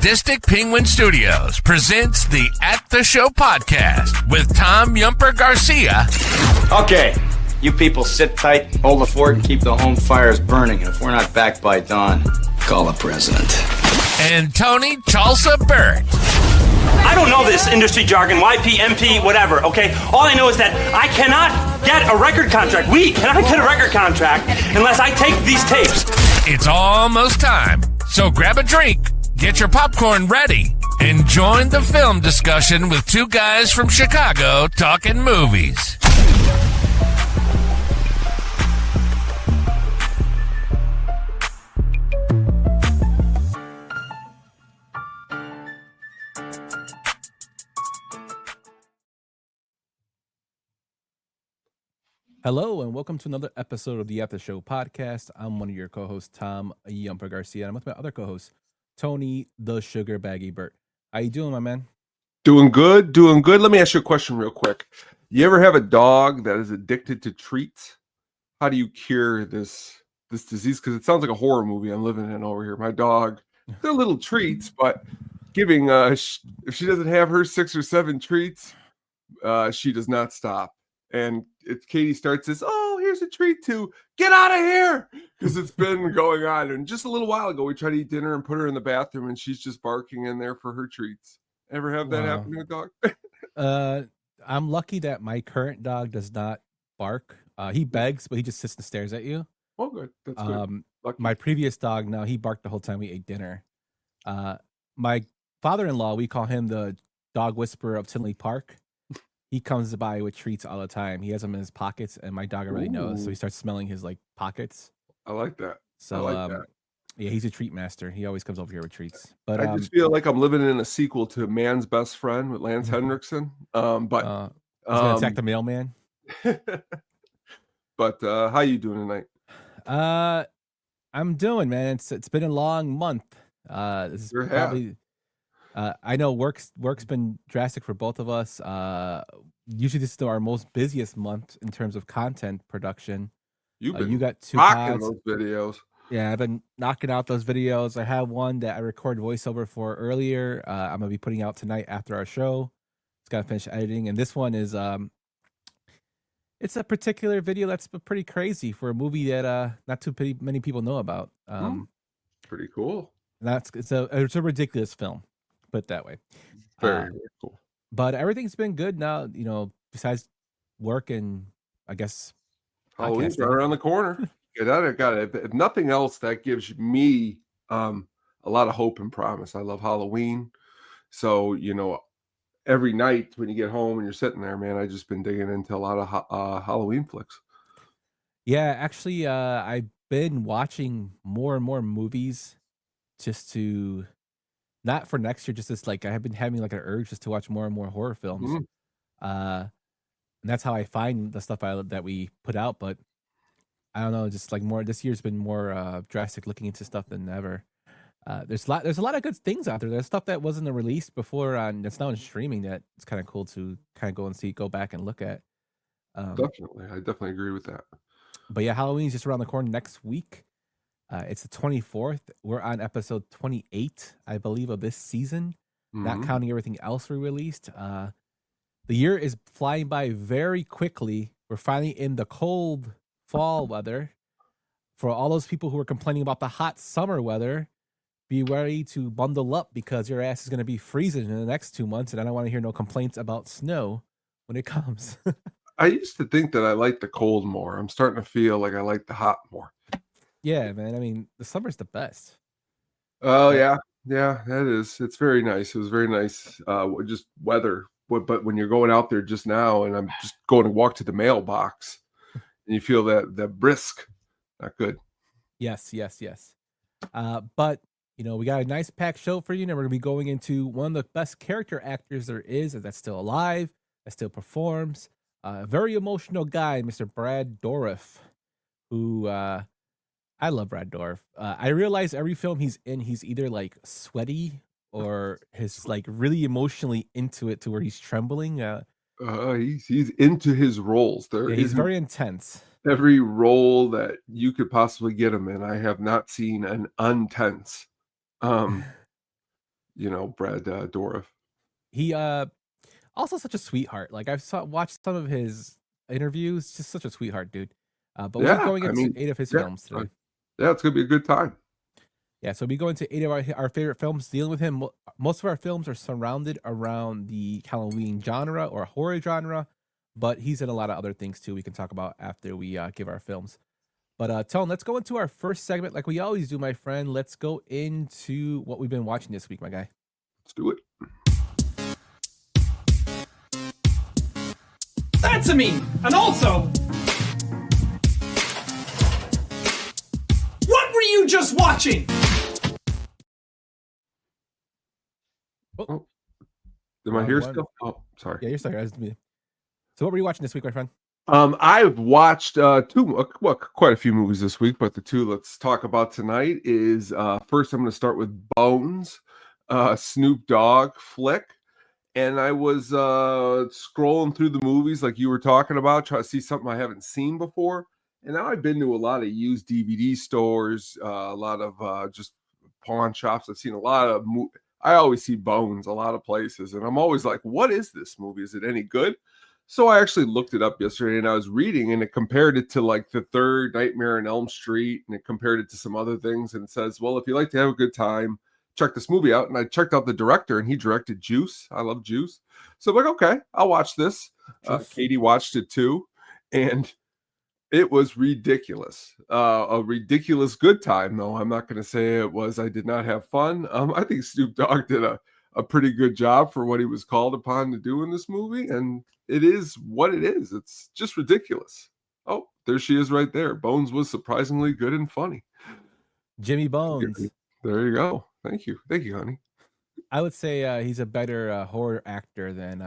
Sadistic Penguin Studios presents the At the Show podcast with Tom Yumper Garcia. Okay, you people sit tight, hold the fort, and keep the home fires burning. And if we're not back by dawn, call the president. And Tony Chalsa Barrett. I don't know this industry jargon, YP, MP, whatever, okay? All I know is that I cannot get a record contract. We cannot get a record contract unless I take these tapes. It's almost time, so grab a drink, get your popcorn ready, and join the film discussion with two guys from Chicago talking movies. Hello, and welcome to another episode of the At the Show podcast. I'm one of your co-hosts, Tom Yumper Garcia, and I'm with my other co-host, Tony the Sugar Baggy Burt. How you doing, my man? Doing good. Let me ask you a question real quick. You ever have a dog that is addicted to treats? How do you cure this disease? Because it sounds like a horror movie I'm living in over here. My dog, they're little treats, but giving if she doesn't have her 6 or 7 treats, she does not stop. And if Katie starts this, oh, here's a treat to get out of here, because it's been going on. And just a little while ago, we tried to eat dinner and put her in the bathroom, and she's just barking in there for her treats. Ever have that happen to a dog? I'm lucky that my current dog does not bark. He begs, but he just sits and stares at you. Oh, good. That's good. My previous dog, now he barked the whole time we ate dinner. My father-in-law, we call him the dog whisperer of Tinley Park. He comes by with treats all the time. He has them in his pockets, and my dog already knows. So he starts smelling his pockets. I like that. So that. Yeah, he's a treat master. He always comes over here with treats. But I just feel like I'm living in a sequel to Man's Best Friend with Lance Henriksen. But he's gonna attack the mailman. But how you doing tonight? I'm doing, man. It's been a long month. This is probably. I know work's been drastic for both of us. Usually this is our most busiest month in terms of content production. You got 2 knocking pods. those videos. Yeah, I've been knocking out those videos. I have one that I record voiceover for earlier. I'm gonna be putting out tonight after our show. It's gotta finish editing, and this one is it's a particular video that's pretty crazy for a movie that not too many people know about. Pretty cool. It's a ridiculous film. Put it that way. Very cool. But everything's been good now, besides work and I guess Halloween's right around the corner. I got it. If nothing else, that gives me a lot of hope and promise. I love Halloween. So, every night when you get home and you're sitting there, man, I've just been digging into a lot of Halloween flicks. Yeah, actually, I've been watching more and more movies just to... Not for next year, just as I have been having an urge just to watch more and more horror films. Mm-hmm. And that's how I find the stuff that we put out. But I don't know, just more. This year's been more drastic, looking into stuff than ever. There's a lot of good things out there. There's stuff that wasn't released before that's now in streaming that it's kind of cool to kind of go back and look at. Definitely, I definitely agree with that. But yeah, Halloween's just around the corner next week. It's the 24th. We're on episode 28, I believe, of this season, not counting everything else we released. The year is flying by very quickly. We're finally in the cold fall weather. For all those people who are complaining about the hot summer weather, be ready to bundle up because your ass is going to be freezing in the next 2 months, and I don't want to hear no complaints about snow when it comes. I used to think that I liked the cold more. I'm starting to feel like I like the hot more. Yeah, man. I mean, the summer's the best. Oh, yeah, that is. It's very nice. It was very nice, just weather. But when you're going out there just now, and I'm just going to walk to the mailbox, and you feel that brisk, not good. Yes. But we got a nice packed show for you, and we're gonna be going into one of the best character actors there is that's still alive, that still performs. A very emotional guy, Mr. Brad Dourif, who. I love Brad Dourif. I realize every film he's in, he's either sweaty or he's really emotionally into it to where he's trembling. He's into his roles. He's very intense. Every role that you could possibly get him in, I have not seen an untense Brad Dourif. He also such a sweetheart. Like watched some of his interviews, just such a sweetheart dude. But we'll be Yeah, going I into mean, 8 of his yeah, films today. yeah, it's gonna be a good time. Yeah, so we go into 8 of our favorite films dealing with him. Most of our films are surrounded around the Halloween genre or horror genre, but he's in a lot of other things too we can talk about after we give our films. But Tone, let's go into our first segment like we always do, my friend. Let's go into what we've been watching this week, my guy. Let's do it. That's a me! And also, what were you just watching? Oh, am I here still? Oh, sorry. Yeah, you're sorry. So what were you watching this week, my friend? I've watched quite a few movies this week, but the two let's talk about tonight is first I'm going to start with Bones, Snoop Dogg flick. And I was scrolling through the movies like you were talking about, trying to see something I haven't seen before. And now I've been to a lot of used DVD stores, a lot of just pawn shops. I've seen a lot of I always see Bones a lot of places, and I'm always like, what is this movie? Is it any good? So I actually looked it up yesterday, and I was reading, and it compared it to like the third Nightmare on Elm Street, and it compared it to some other things, and it says, well, if you like to have a good time, check this movie out. And I checked out the director, and he directed Juice. I love Juice. So I'm like, okay, I'll watch this. Katie watched it too, and it was ridiculous. A ridiculous good time, though. I'm not going to say it was. I did not have fun. I think Snoop Dogg did a pretty good job for what he was called upon to do in this movie, and it is what it is. It's just ridiculous. Oh, there she is right there. Bones was surprisingly good and funny. Jimmy Bones. There you go. Thank you, honey. I would say he's a better horror actor than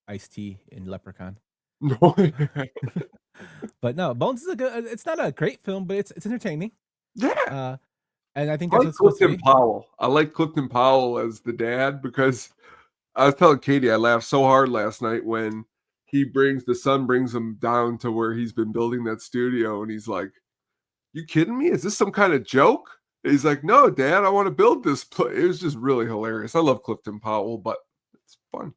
Ice-T in Leprechaun. No. But no, Bones is it's not a great film, but it's entertaining. Yeah. And I think I that's like Clifton Powell. I like Clifton Powell as the dad because I was telling Katie I laughed so hard last night when the son brings him down to where he's been building that studio, and he's like, "You kidding me? Is this some kind of joke?" And he's like, "No, Dad, I want to build this place." It was just really hilarious. I love Clifton Powell, but it's fun.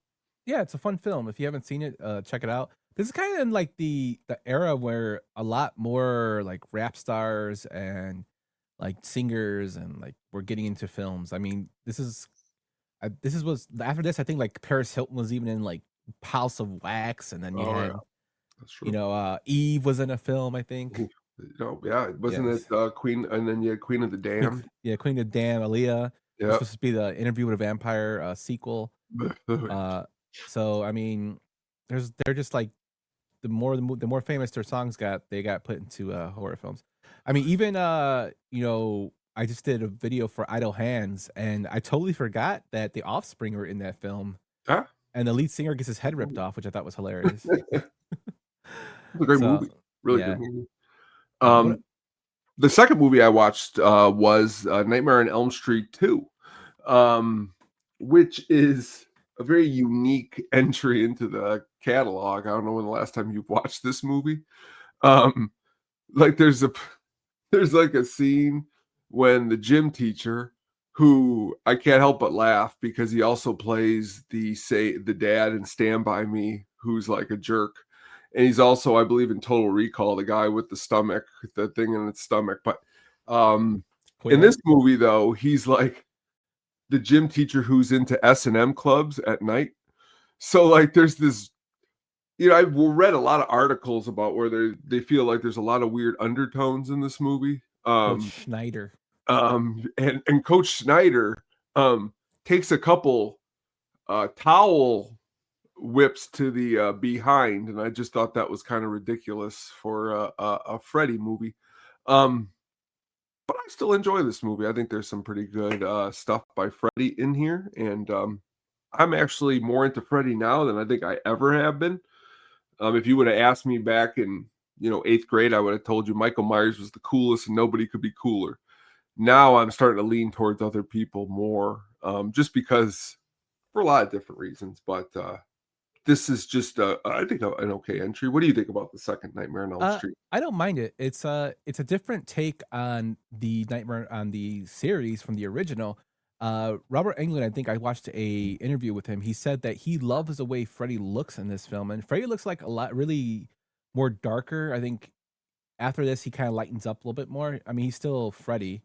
Yeah, it's a fun film. If you haven't seen it, check it out. This is kind of in like the era where a lot more like rap stars and like singers and like we're getting into films. I mean, this was after this. I think like Paris Hilton was even in like House of Wax, and then you had, That's true. Eve was in a film. I think. Wasn't it Queen? And then you had Queen of the Damned. Yeah, Queen of the Damned, Aaliyah. Yeah, it's supposed to be the Interview with a Vampire sequel. So I mean, they're just like the more famous their songs they got put into horror films. I mean, even I just did a video for Idle Hands, and I totally forgot that the Offspring were in that film. Huh? And the lead singer gets his head ripped off, which I thought was hilarious. It's a great movie, really good movie. The second movie I watched was Nightmare on Elm Street 2, which is a very unique entry into the catalog. I don't know when the last time you've watched this movie. Like there's like a scene when the gym teacher, who I can't help but laugh because he also plays the dad in Stand By Me, who's like a jerk. And he's also, I believe, in Total Recall, the guy with the thing in its stomach. But in this movie, though, he's like the gym teacher who's into S&M clubs at night. So like there's this, I've read a lot of articles about where they feel like there's a lot of weird undertones in this movie. Coach Schneider. And Coach Schneider takes a couple towel whips to the behind, and I just thought that was kind of ridiculous for a Freddy movie. But I still enjoy this movie. I think there's some pretty good stuff by Freddy in here, and I'm actually more into Freddy now than I think I ever have been. If you would have asked me back in 8th grade, I would have told you Michael Myers was the coolest and nobody could be cooler. Now I'm starting to lean towards other people more, just because for a lot of different reasons. But this is just, I think, an okay entry. What do you think about the second Nightmare on Elm Street? I don't mind it. It's a different take on the Nightmare on the series from the original. Robert Englund, I think I watched a interview with him. He said that he loves the way Freddy looks in this film, and Freddy looks like a lot really more darker. I think after this, he kind of lightens up a little bit more. I mean, he's still Freddy,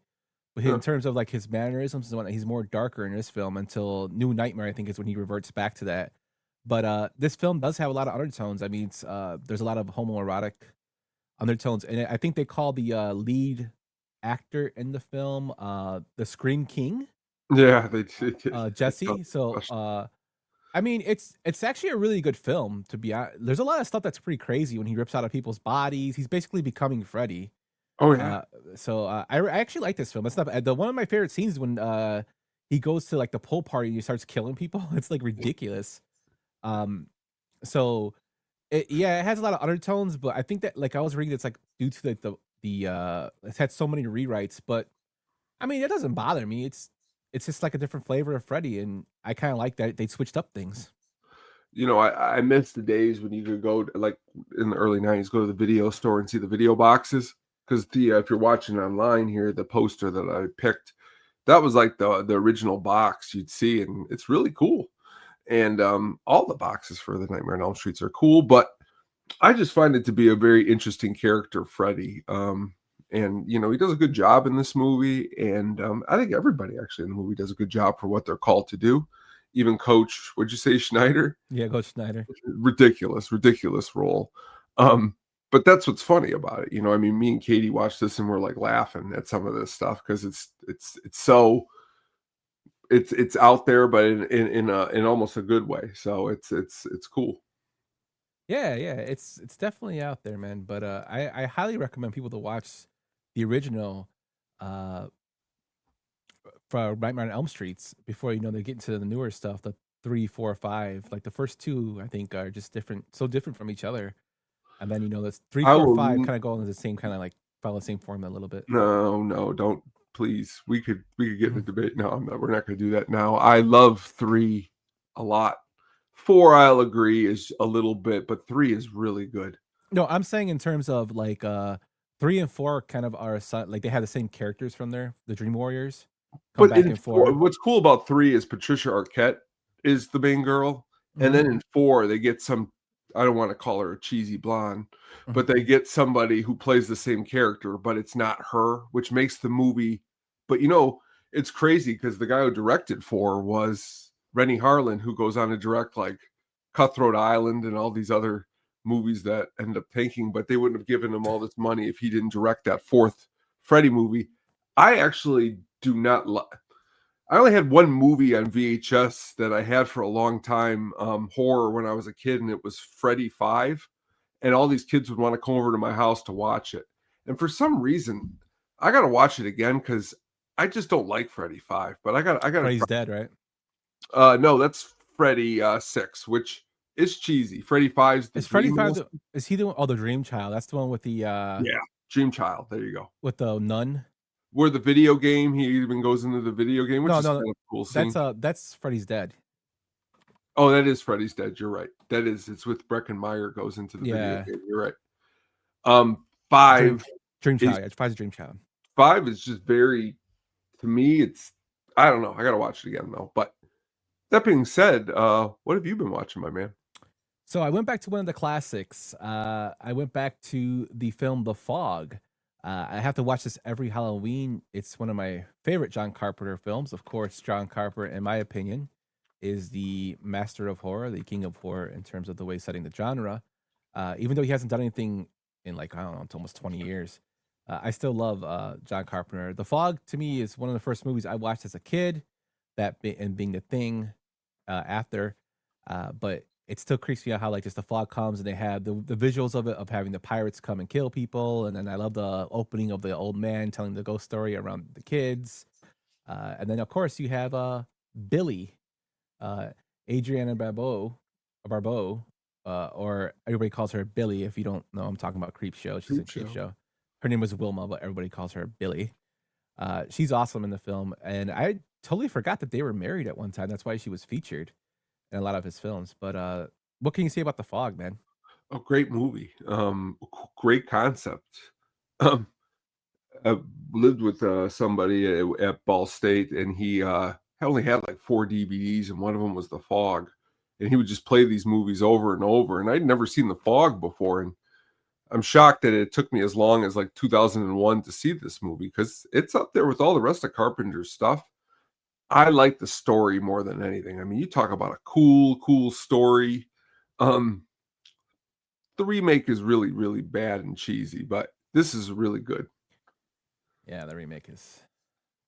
but in terms of like his mannerisms and whatnot, he's more darker in this film until New Nightmare, I think, is when he reverts back to that. But this film does have a lot of undertones. I mean, there's a lot of homoerotic undertones, and I think they call the lead actor in the film the Scream King, Yeah, they did. Jesse. So I mean, it's actually a really good film, to be honest. There's a lot of stuff that's pretty crazy when he rips out of people's bodies. He's basically becoming Freddy. Oh yeah. I actually like this film. It's not the one of my favorite scenes is when he goes to like the pool party and he starts killing people. It's like ridiculous. So it has a lot of undertones, but I think that like I was reading it's like due to like the it's had so many rewrites, but I mean it doesn't bother me. It's just like a different flavor of Freddy, and I kind of like that they switched up things. I miss the days when you could go like in the early 90s, go to the video store and see the video boxes. Because if you're watching online here, the poster that I picked, that was like the original box you'd see, and it's really cool. And all the boxes for the Nightmare on Elm Streets are cool, but I just find it to be a very interesting character, Freddy. And he does a good job in this movie, and I think everybody actually in the movie does a good job for what they're called to do. Even Coach, what'd you say, Schneider? Yeah, Coach Schneider. Ridiculous role. But that's what's funny about it. I mean, me and Katie watched this and we're like laughing at some of this stuff because it's out there, but in almost a good way. So it's cool. Yeah, it's definitely out there, man. But I highly recommend people to watch the original for Nightmare on Elm Streets before they get into the newer stuff, the 3, 4, 5. Like the first two, I think, are just so different from each other. And then that's 3, 4, 5 kind of go into the same kind of like follow the same formula a little bit. No, don't, please. We could get in a debate. No, we're not going to do that now. I love 3 a lot. 4, I'll agree, is a little bit, but 3 is really good. No, I'm saying in terms of like 3 and 4 kind of are like they have the same characters from there, the Dream Warriors. But in 4, what's cool about 3 is Patricia Arquette is the main girl, and then in 4 they get some. I don't want to call her a cheesy blonde, but they get somebody who plays the same character, but it's not her, which makes the movie. But it's crazy because the guy who directed 4 was Rennie Harlan, who goes on to direct like Cutthroat Island and all these other movies that end up tanking, but they wouldn't have given him all this money if he didn't direct that 4th Freddy movie. I actually do not I only had one movie on VHS that I had for a long time, horror, when I was a kid, and it was Freddy 5. And all these kids would want to come over to my house to watch it. And for some reason, I got to watch it again because I just don't like Freddy 5. But I got. Freddy's dead, right? No, that's Freddy 6, which is cheesy. Freddy 5's the. Is Freddy 5? Is he the one? Oh, the Dream Child. That's the one with the. Yeah, Dream Child. There you go. With the nun. Where the video game, he even goes into the video game, which is kind of a cool scene. That's Freddy's Dead. Oh, that is Freddy's Dead. You're right. It's with Breckenmeyer goes into the video game. You're right. 5 Dream Child. Yeah, 5's Dream Child. 5 is just very, to me, I don't know. I gotta watch it again though. But that being said, what have you been watching, my man? So I went back to one of the classics. I went back to the film The Fog. I have to watch this every Halloween. It's one of my favorite John Carpenter films. Of course, John Carpenter, in my opinion, is the master of horror, the king of horror in terms of the way setting the genre. Even though he hasn't done anything in like, I don't know, it's almost 20 years. I still love John Carpenter. The Fog, to me, is one of the first movies I watched as a kid, and being The Thing after. But it still creeps me out how like just the fog comes and they have the visuals of it, of having the pirates come and kill people. And then I love the opening of the old man telling the ghost story around the kids. And then of course you have Billy, Adriana Barbeau, or everybody calls her Billy. If you don't know, I'm talking about Creep Show. She's in Creep Show. Her name was Wilma, but everybody calls her Billy. She's awesome in the film. And I totally forgot that they were married at one time. That's why she was featured in a lot of his films. But what can you say about The Fog, man? Oh, great movie. Great concept. I lived with somebody at Ball State, and he I only had like 4 DVDs, and one of them was The Fog. And he would just play these movies over and over. And I'd never seen The Fog before. And I'm shocked that it took me as long as like 2001 to see this movie, because it's up there with all the rest of Carpenter's stuff. I like the story more than anything. I mean, you talk about a cool story. The remake is really, really bad and cheesy, but this is really good. Yeah, the remake is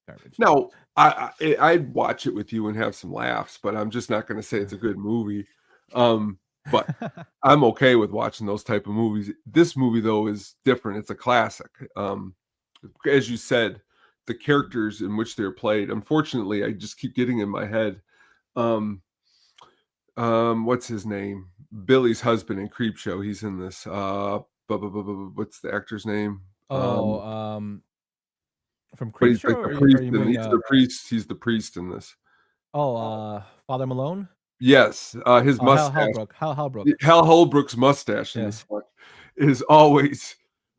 garbage. Now, I'd watch it with you and have some laughs, but I'm just not going to say it's a good movie. But I'm okay with watching those type of movies. This movie, though, is different. It's a classic. As you said, the characters in which they're played, unfortunately, I just keep getting in my head. What's his name? Billy's husband in Creepshow. He's in this. What's the actor's name? From But he's Creepshow, like the priest. you mean, He's the priest. He's the priest in this. Father Malone? Yes, his mustache. Hal Holbrook. Hal Holbrook's mustache in Yeah. this one is always.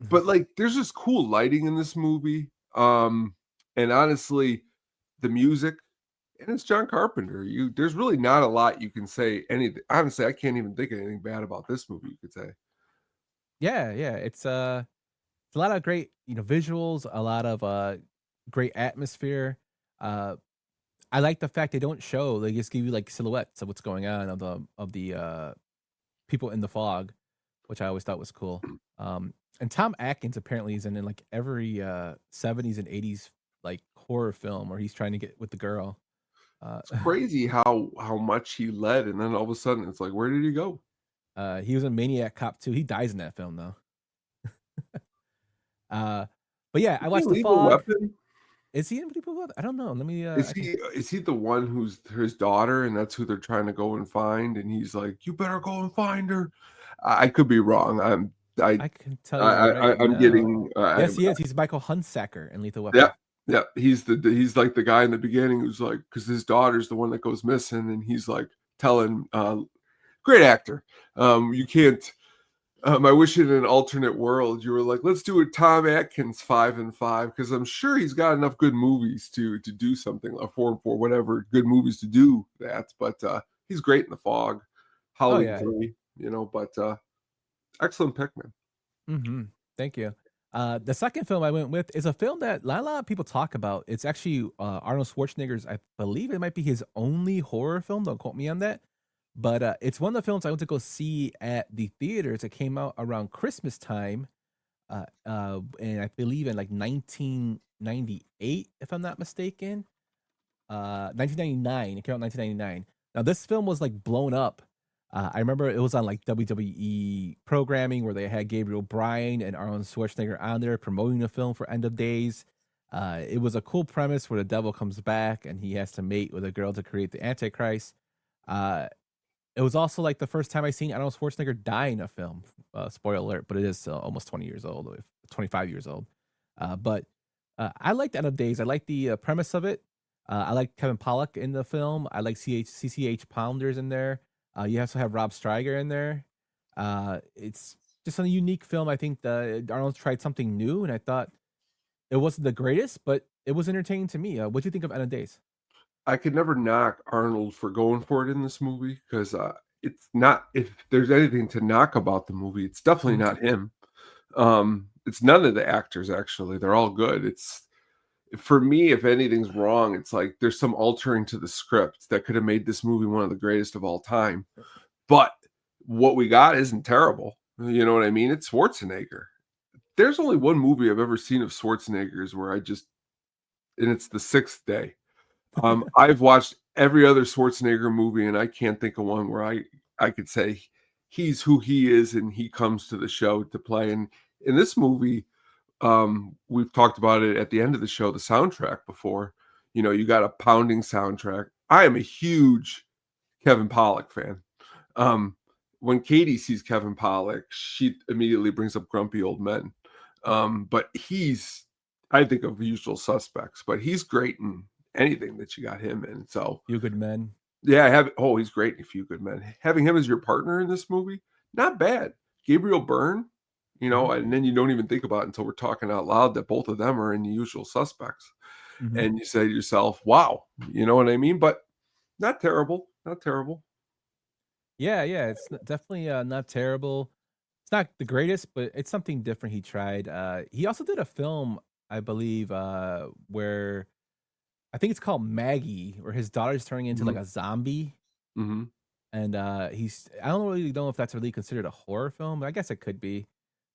But like, there's just cool lighting in this movie. And honestly, the music, and it's John Carpenter. There's really not a lot you can say. Honestly, I can't even think of anything bad about this movie. You could say. Yeah, it's a lot of great, visuals, a lot of great atmosphere. I like the fact they don't show; they just give you like silhouettes of what's going on of the people in the fog, which I always thought was cool. And Tom Atkins apparently is in like every 70s and 80s like horror film where he's trying to get with the girl. It's crazy how much he led, and then all of a sudden it's like, where did he go? He was in Maniac Cop 2. He dies in that film though. But yeah, I watched The Fog. Weapon? Is he in Lethal Weapon? I don't know. Let me. Is he the one who's his daughter, and that's who they're trying to go and find? And he's like, "You better go and find her." I could be wrong. I can tell you. I'm getting. Yes, he is. He's Michael Hunsaker in Lethal Weapon. Yeah. He's like the guy in the beginning who's like, because his daughter's the one that goes missing, and he's like telling. Great actor. You can't. I wish in an alternate world you were like, let's do a Tom Atkins 5 and 5, because I'm sure he's got enough good movies to do something, a 4 and 4, whatever good movies to do that. But he's great in The Fog, Halloween 3, But excellent pick, man. Mm-hmm. Thank you. The second film I went with is a film that not a lot of people talk about. It's actually Arnold Schwarzenegger's. I believe it might be his only horror film. Don't quote me on that. But it's one of the films I went to go see at the theaters. It came out around Christmas time, and I believe in like 1998, if I'm not mistaken. 1999. It came out in 1999. Now this film was like blown up. I remember it was on like WWE programming where they had Gabriel Bryan and Arnold Schwarzenegger on there promoting the film for End of Days. It was a cool premise where the devil comes back and he has to mate with a girl to create the Antichrist. It was also like the first time I seen Arnold Schwarzenegger die in a film. Spoiler alert, but it is almost 20 years old, 25 years old. But I like the End of Days. I like the premise of it. I like Kevin Pollak in the film. I like CCH Pounders in there. You also have Rob Steiger in there. It's just a unique film. I think Arnold tried something new, and I thought it wasn't the greatest, but it was entertaining to me. What do you think of End of Days? I could never knock Arnold for going for it in this movie, because it's not, if there's anything to knock about the movie, it's definitely not him. It's none of the actors, actually. They're all good. It's, for me, if anything's wrong, it's like there's some altering to the script that could have made this movie one of the greatest of all time. But what we got isn't terrible. You know what I mean? It's Schwarzenegger. There's only one movie I've ever seen of Schwarzenegger's where and it's The Sixth Day. I've watched every other Schwarzenegger movie, and I can't think of one where I could say he's who he is and he comes to the show to play. And in this movie, we've talked about it at the end of the show, the soundtrack before. You got a pounding soundtrack. I am a huge Kevin Pollak fan. When Katie sees Kevin Pollak, she immediately brings up Grumpy Old Men. But I think of Usual Suspects, but he's great in anything that you got him in. So Few Good Men. Yeah, he's great in A Few Good Men. Having him as your partner in this movie, not bad. Gabriel Byrne, and then you don't even think about it until we're talking out loud that both of them are in The Usual Suspects. and you say to yourself, wow, you know what I mean? But not terrible. Not terrible. Yeah, it's definitely not terrible. It's not the greatest, but it's something different he tried. He also did a film, I believe, where I think it's called Maggie, where his daughter's turning into like Mhm. a zombie. Mhm. And I don't really know if that's really considered a horror film. I guess it could be,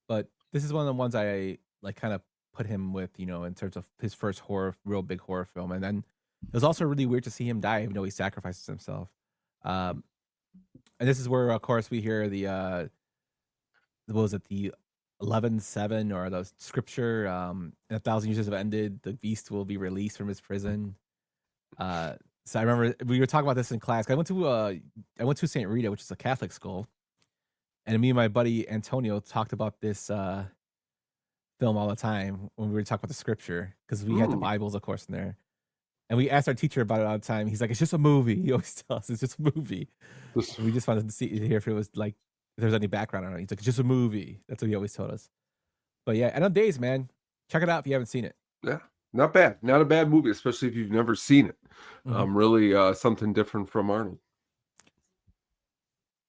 but this is one of the ones I like kind of put him with, in terms of his first real big horror film. And then it was also really weird to see him die, even though he sacrifices himself. Um, and this is where, of course, we hear the what was it, the 11:7 or the scripture, in 1,000 years have ended, the beast will be released from his prison. So I remember we were talking about this in class. I went to St. Rita, which is a Catholic school, and me and my buddy Antonio talked about this film all the time when we were talking about the scripture, because we had the Mm. Bibles, of course, in there. And we asked our teacher about it all the time. He's like, "It's just a movie." He always tells us it's just a movie. This- We just wanted to hear if it was like if there's any background on it. He's like, "It's just a movie." That's what he always told us. But yeah, and on Days, man, check it out if you haven't seen it. yeah, not bad. Not a bad movie, especially if you've never seen it. Mhm. Really something different from Arnold.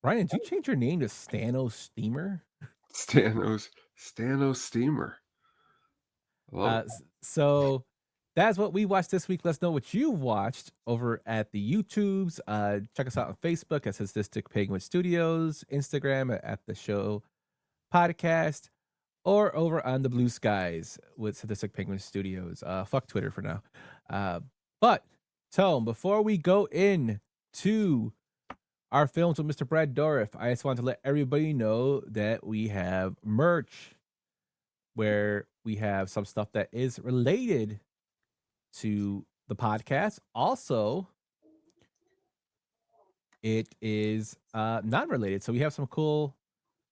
Ryan, did you change your name to Stano Steamer? Stano Steamer. I love it. So that's what we watched this week. Let us know what you watched over at the YouTubes. Check us out on Facebook at Sadistic Penguin Studios, Instagram at the show podcast, or over on the Blue Skies with Sadistic Penguin Studios. Fuck Twitter for now. But Tone, before we go in to our films with Mr. Brad Dourif, I just want to let everybody know that we have merch where we have some stuff that is related to the podcast. Also, it is not related. So we have some cool,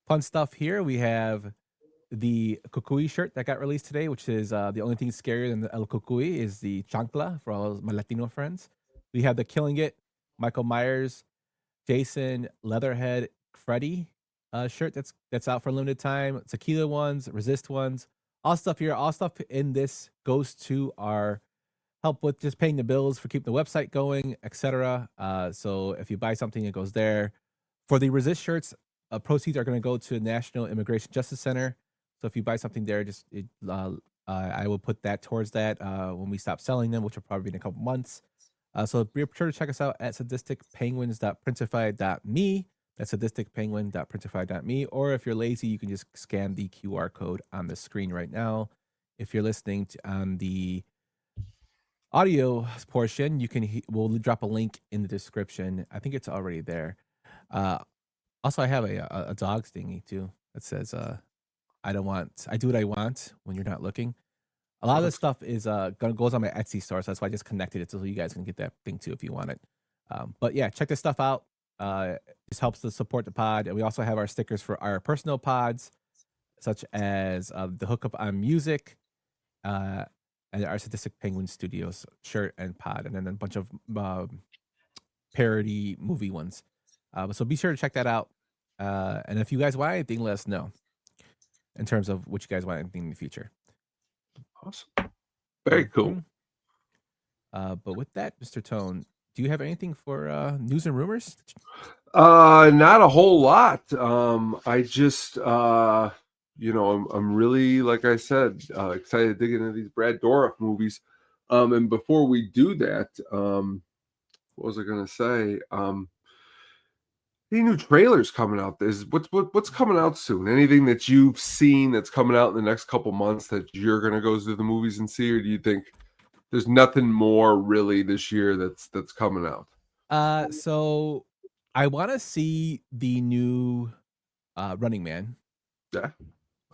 fun stuff here. We have the Kukui shirt that got released today, which is the only thing scarier than the El Kukui is the chancla for all my Latino friends. We have the Killing It, Michael Myers, Jason, Leatherhead, Freddy shirt that's out for a limited time. Tequila ones, Resist ones, all stuff here. All stuff in this goes to our help with just paying the bills for keeping the website going, etc. So if you buy something, it goes there. For the Resist shirts, proceeds are going to go to National Immigration Justice Center. So if you buy something there, I will put that towards that when we stop selling them, which will probably be in a couple months. So be sure to check us out at sadisticpenguins.printify.me. That's sadisticpenguin.printify.me. Or if you're lazy, you can just scan the QR code on the screen right now. If you're listening on the audio portion, we'll drop a link in the description. I think it's already there. Also, I have a dog thingy too that says I do what I want when you're not looking. A lot of this stuff is goes on my Etsy store, so that's why I just connected it so you guys can get that thing too if you want it. But yeah, check this stuff out. This helps to support the pod, and we also have our stickers for our personal pods, such as the Hookup on Music, and our Sadistic Penguin Studios shirt and pod, and then a bunch of parody movie ones. So be sure to check that out. And if you guys want anything, let us know in terms of what you guys want anything in the future. Awesome. Very cool. But with that, Mr. Tone, do you have anything for news and rumors? Not a whole lot. I just I'm really, like I said, excited to dig into these Brad Dourif movies. And before we do that, what was I gonna say? Any new trailers coming out? What's coming out soon? Anything that you've seen that's coming out in the next couple months that you're gonna go to the movies and see, or do you think there's nothing more really this year that's coming out? So I want to see the new Running Man. Yeah,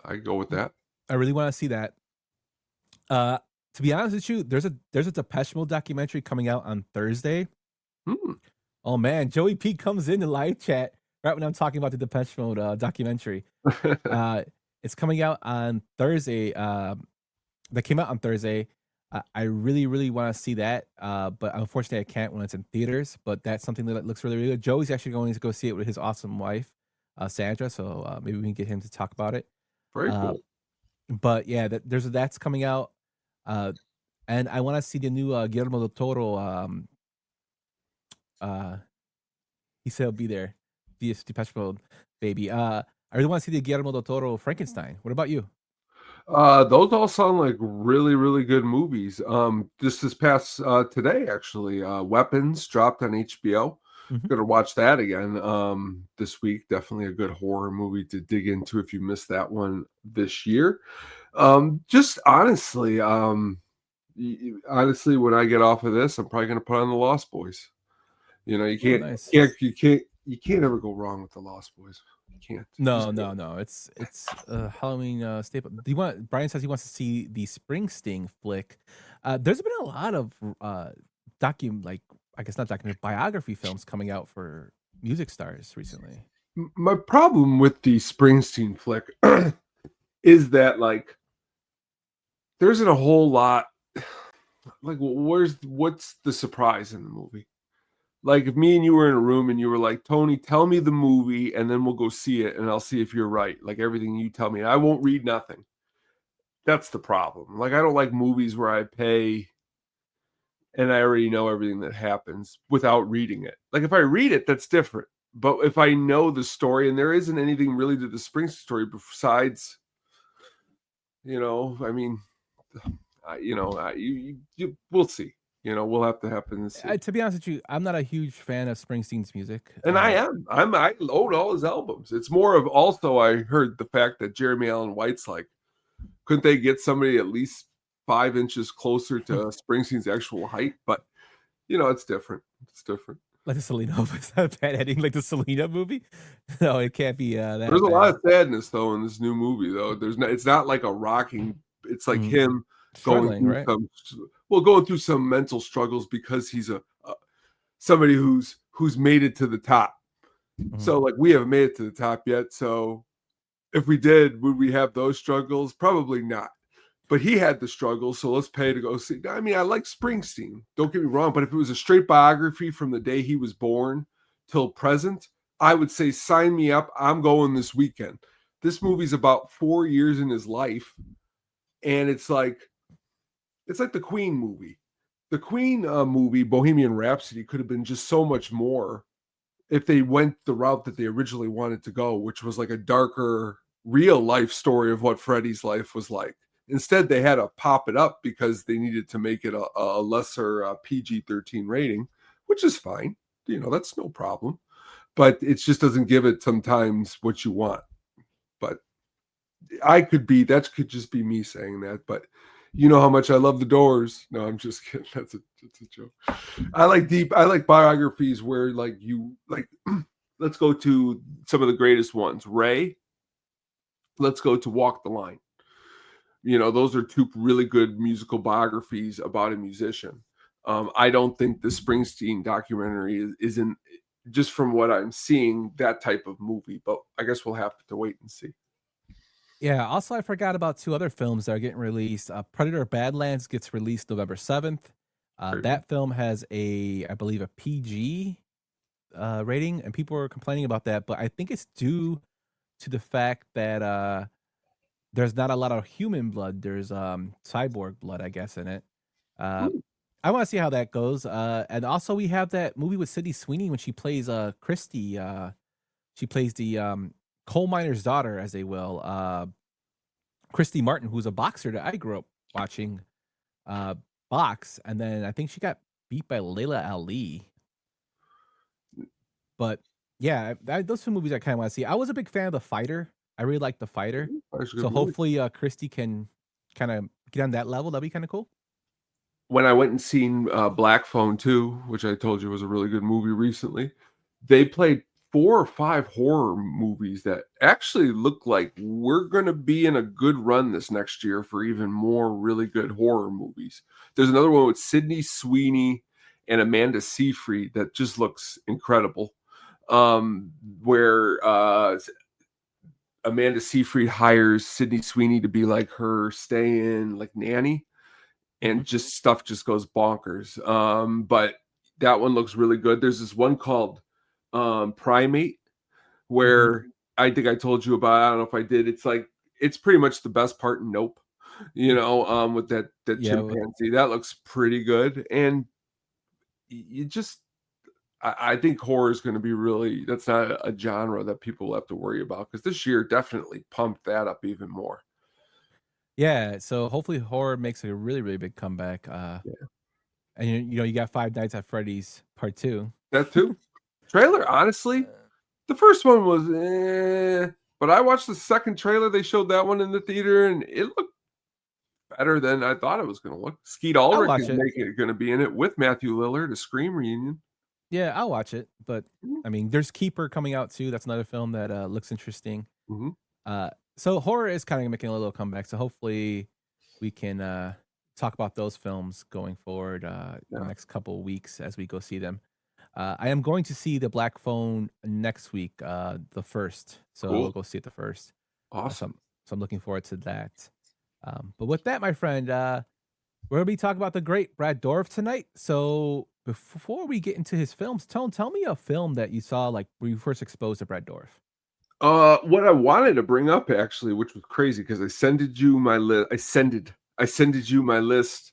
I go with that. I really want to see that. To be honest with you, there's a Depeche Mode documentary coming out on Thursday. Oh man, Joey P comes in the live chat right when I'm talking about the Depeche Mode documentary. It's coming out on Thursday. That came out on Thursday. I really, really want to see that, but unfortunately, I can't when it's in theaters. But that's something that looks really, really good. Joey's actually going to go see it with his awesome wife, Sandra. So maybe we can get him to talk about it. Very cool. But yeah, that's coming out. And I want to see the new Guillermo del Toro. Uh, he said he'll be there. Depeche Mode, baby. I really want to see the Guillermo del Toro Frankenstein. What about you? Those all sound like really, really good movies. Just this past today, actually, Weapons dropped on HBO. Mhm. Gonna watch that again this week. Definitely a good horror movie to dig into if you missed that one this year. Just honestly, honestly, when I get off of this, I'm probably gonna put on the Lost Boys. You know, Oh, nice. you can't ever go wrong with the Lost Boys. You can't. No. It's Halloween staple. Do you want? Brian says he wants to see the Springsteen flick. There's been a lot of I guess not documentary biography films coming out for music stars recently. My problem with the Springsteen flick is that like there isn't a whole lot. Like, what's the surprise in the movie? Like, if me and you were in a room and you were like, Tony, tell me the movie and then we'll go see it and I'll see if you're right. Like, everything you tell me, I won't read nothing. That's the problem. Like, I don't like movies where I pay and I already know everything that happens without reading it. Like, if I read it, that's different. But if I know the story and there isn't anything really to the Springsteen story besides, I mean, we'll see. We'll have to happen and see. To be honest with you, I'm not a huge fan of Springsteen's music. And I am. I own all his albums. It's more of also I heard the fact that Jeremy Allen White's like, couldn't they get somebody at least 5 inches closer to Springsteen's actual height? But it's different. It's different. Like the Selena, is that a bad ending? Like the Selena movie? No, it can't be that. There's a lot of sadness though in this new movie though. It's not like a rocking. It's like him going through some mental struggles because he's somebody who's made it to the top. Mm-hmm. So like we haven't made it to the top yet. So if we did, would we have those struggles? Probably not. But he had the struggles, so let's pay to go see. I mean, I like Springsteen. Don't get me wrong, but if it was a straight biography from the day he was born till present, I would say sign me up. I'm going this weekend. This movie's about 4 years in his life, and it's like the Queen movie. The Queen movie, Bohemian Rhapsody, could have been just so much more if they went the route that they originally wanted to go, which was like a darker, real life story of what Freddie's life was like. Instead, they had to pop it up because they needed to make it a lesser PG-13 rating, which is fine. That's no problem. But it just doesn't give it sometimes what you want. But that could just be me saying that. But you know how much I love the Doors. No, I'm just kidding. That's a joke. I like biographies where let's go to some of the greatest ones. Ray, let's go to Walk the Line. Those are two really good musical biographies about a musician. I don't think the Springsteen documentary isn't, just from what I'm seeing, that type of movie. But I guess we'll have to wait and see. Yeah. Also, I forgot about 2 other films that are getting released. Predator Badlands gets released November 7th. That film has I believe, a PG rating, and people are complaining about that. But I think it's due to the fact that there's not a lot of human blood. There's cyborg blood, I guess, in it. I want to see how that goes. And also, we have that movie with Sydney Sweeney when she plays Christy. She plays the coal miner's daughter, as they will. Christy Martin, who's a boxer that I grew up watching box. And then I think she got beat by Layla Ali. But yeah, those 2 movies I kind of want to see. I was a big fan of The Fighter. I really like The Fighter. So hopefully Christy can kind of get on that level. That'd be kind of cool. When I went and seen Black Phone 2, which I told you was a really good movie recently, they played 4 or 5 horror movies that actually look like we're going to be in a good run this next year for even more really good horror movies. There's another one with Sydney Sweeney and Amanda Seyfried that just looks incredible, where Amanda Seyfried hires Sydney Sweeney to be like her stay-in like nanny, and just stuff just goes bonkers. But that one looks really good. There's this one called Primate, where I think I told you about. I don't know if I did. It's pretty much the best part in Nope. with that Yeah, chimpanzee. That looks pretty good. And you just, I think horror is going to be really, that's not a genre that people will have to worry about, because this year definitely pumped that up even more. yeah. So hopefully horror makes a really, really big comeback. Yeah. And you got Five Nights at Freddy's Part 2. That too. Trailer, honestly, the first one was but I watched the second trailer. They showed that one in the theater, and it looked better than I thought it was going to look. Skeet Ulrich is going to be in it with Matthew Lillard, a Scream reunion. Yeah, I'll watch it. But I mean, there's Keeper coming out too. That's another film that looks interesting. So horror is kind of making a little comeback. So hopefully we can talk about those films going forward the next couple of weeks as we go see them. I am going to see The Black Phone next week, the 1st. So Cool. we'll go see it the 1st. Awesome. So I'm looking forward to that. But with that, my friend, we're going to be talking about the great Brad Dourif tonight. So before we get into his films, tell me a film that you saw like where you first exposed to Brad Dourif. What I wanted to bring up, actually, which was crazy, because I sended you my list. I sended you my list,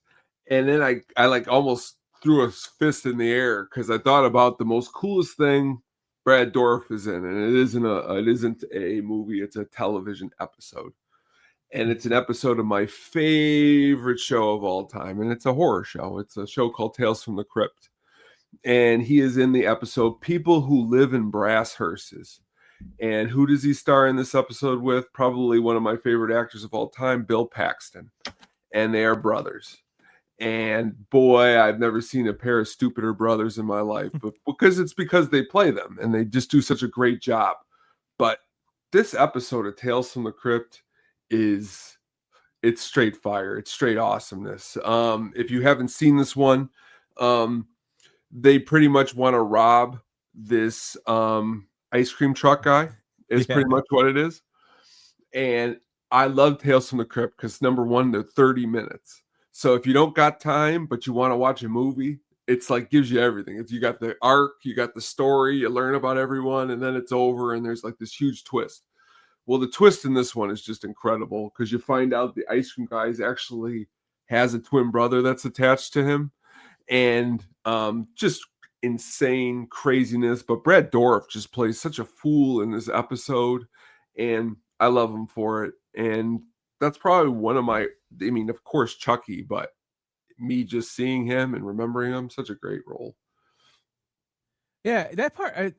and then I like almost threw a fist in the air because I thought about the most coolest thing Brad Dourif is in, and it isn't a movie; it's a television episode, and it's an episode of my favorite show of all time, and it's a horror show. It's a show called Tales from the Crypt, and he is in the episode "People Who Live in Brass Hearses." And who does he star in this episode with? Probably one of my favorite actors of all time, Bill Paxton. And they are brothers. And boy, I've never seen a pair of stupider brothers in my life, but because they play them and they just do such a great job. But this episode of Tales from the Crypt it's straight fire. It's straight awesomeness. If you haven't seen this one, they pretty much want to rob this ice cream truck guy is pretty much what it is. And I love Tales from the Crypt because, number one, they're 30 minutes. So if you don't got time, but you want to watch a movie, it's like gives you everything. You got the arc, you got the story, you learn about everyone, and then it's over, and there's like this huge twist. Well, the twist in this one is just incredible because you find out the ice cream guy actually has a twin brother that's attached to him. And just insane craziness, but Brad Dourif just plays such a fool in this episode, and I love him for it. And that's probably one of my, of course Chucky, but me just seeing him and remembering him, such a great role. Yeah, that part. I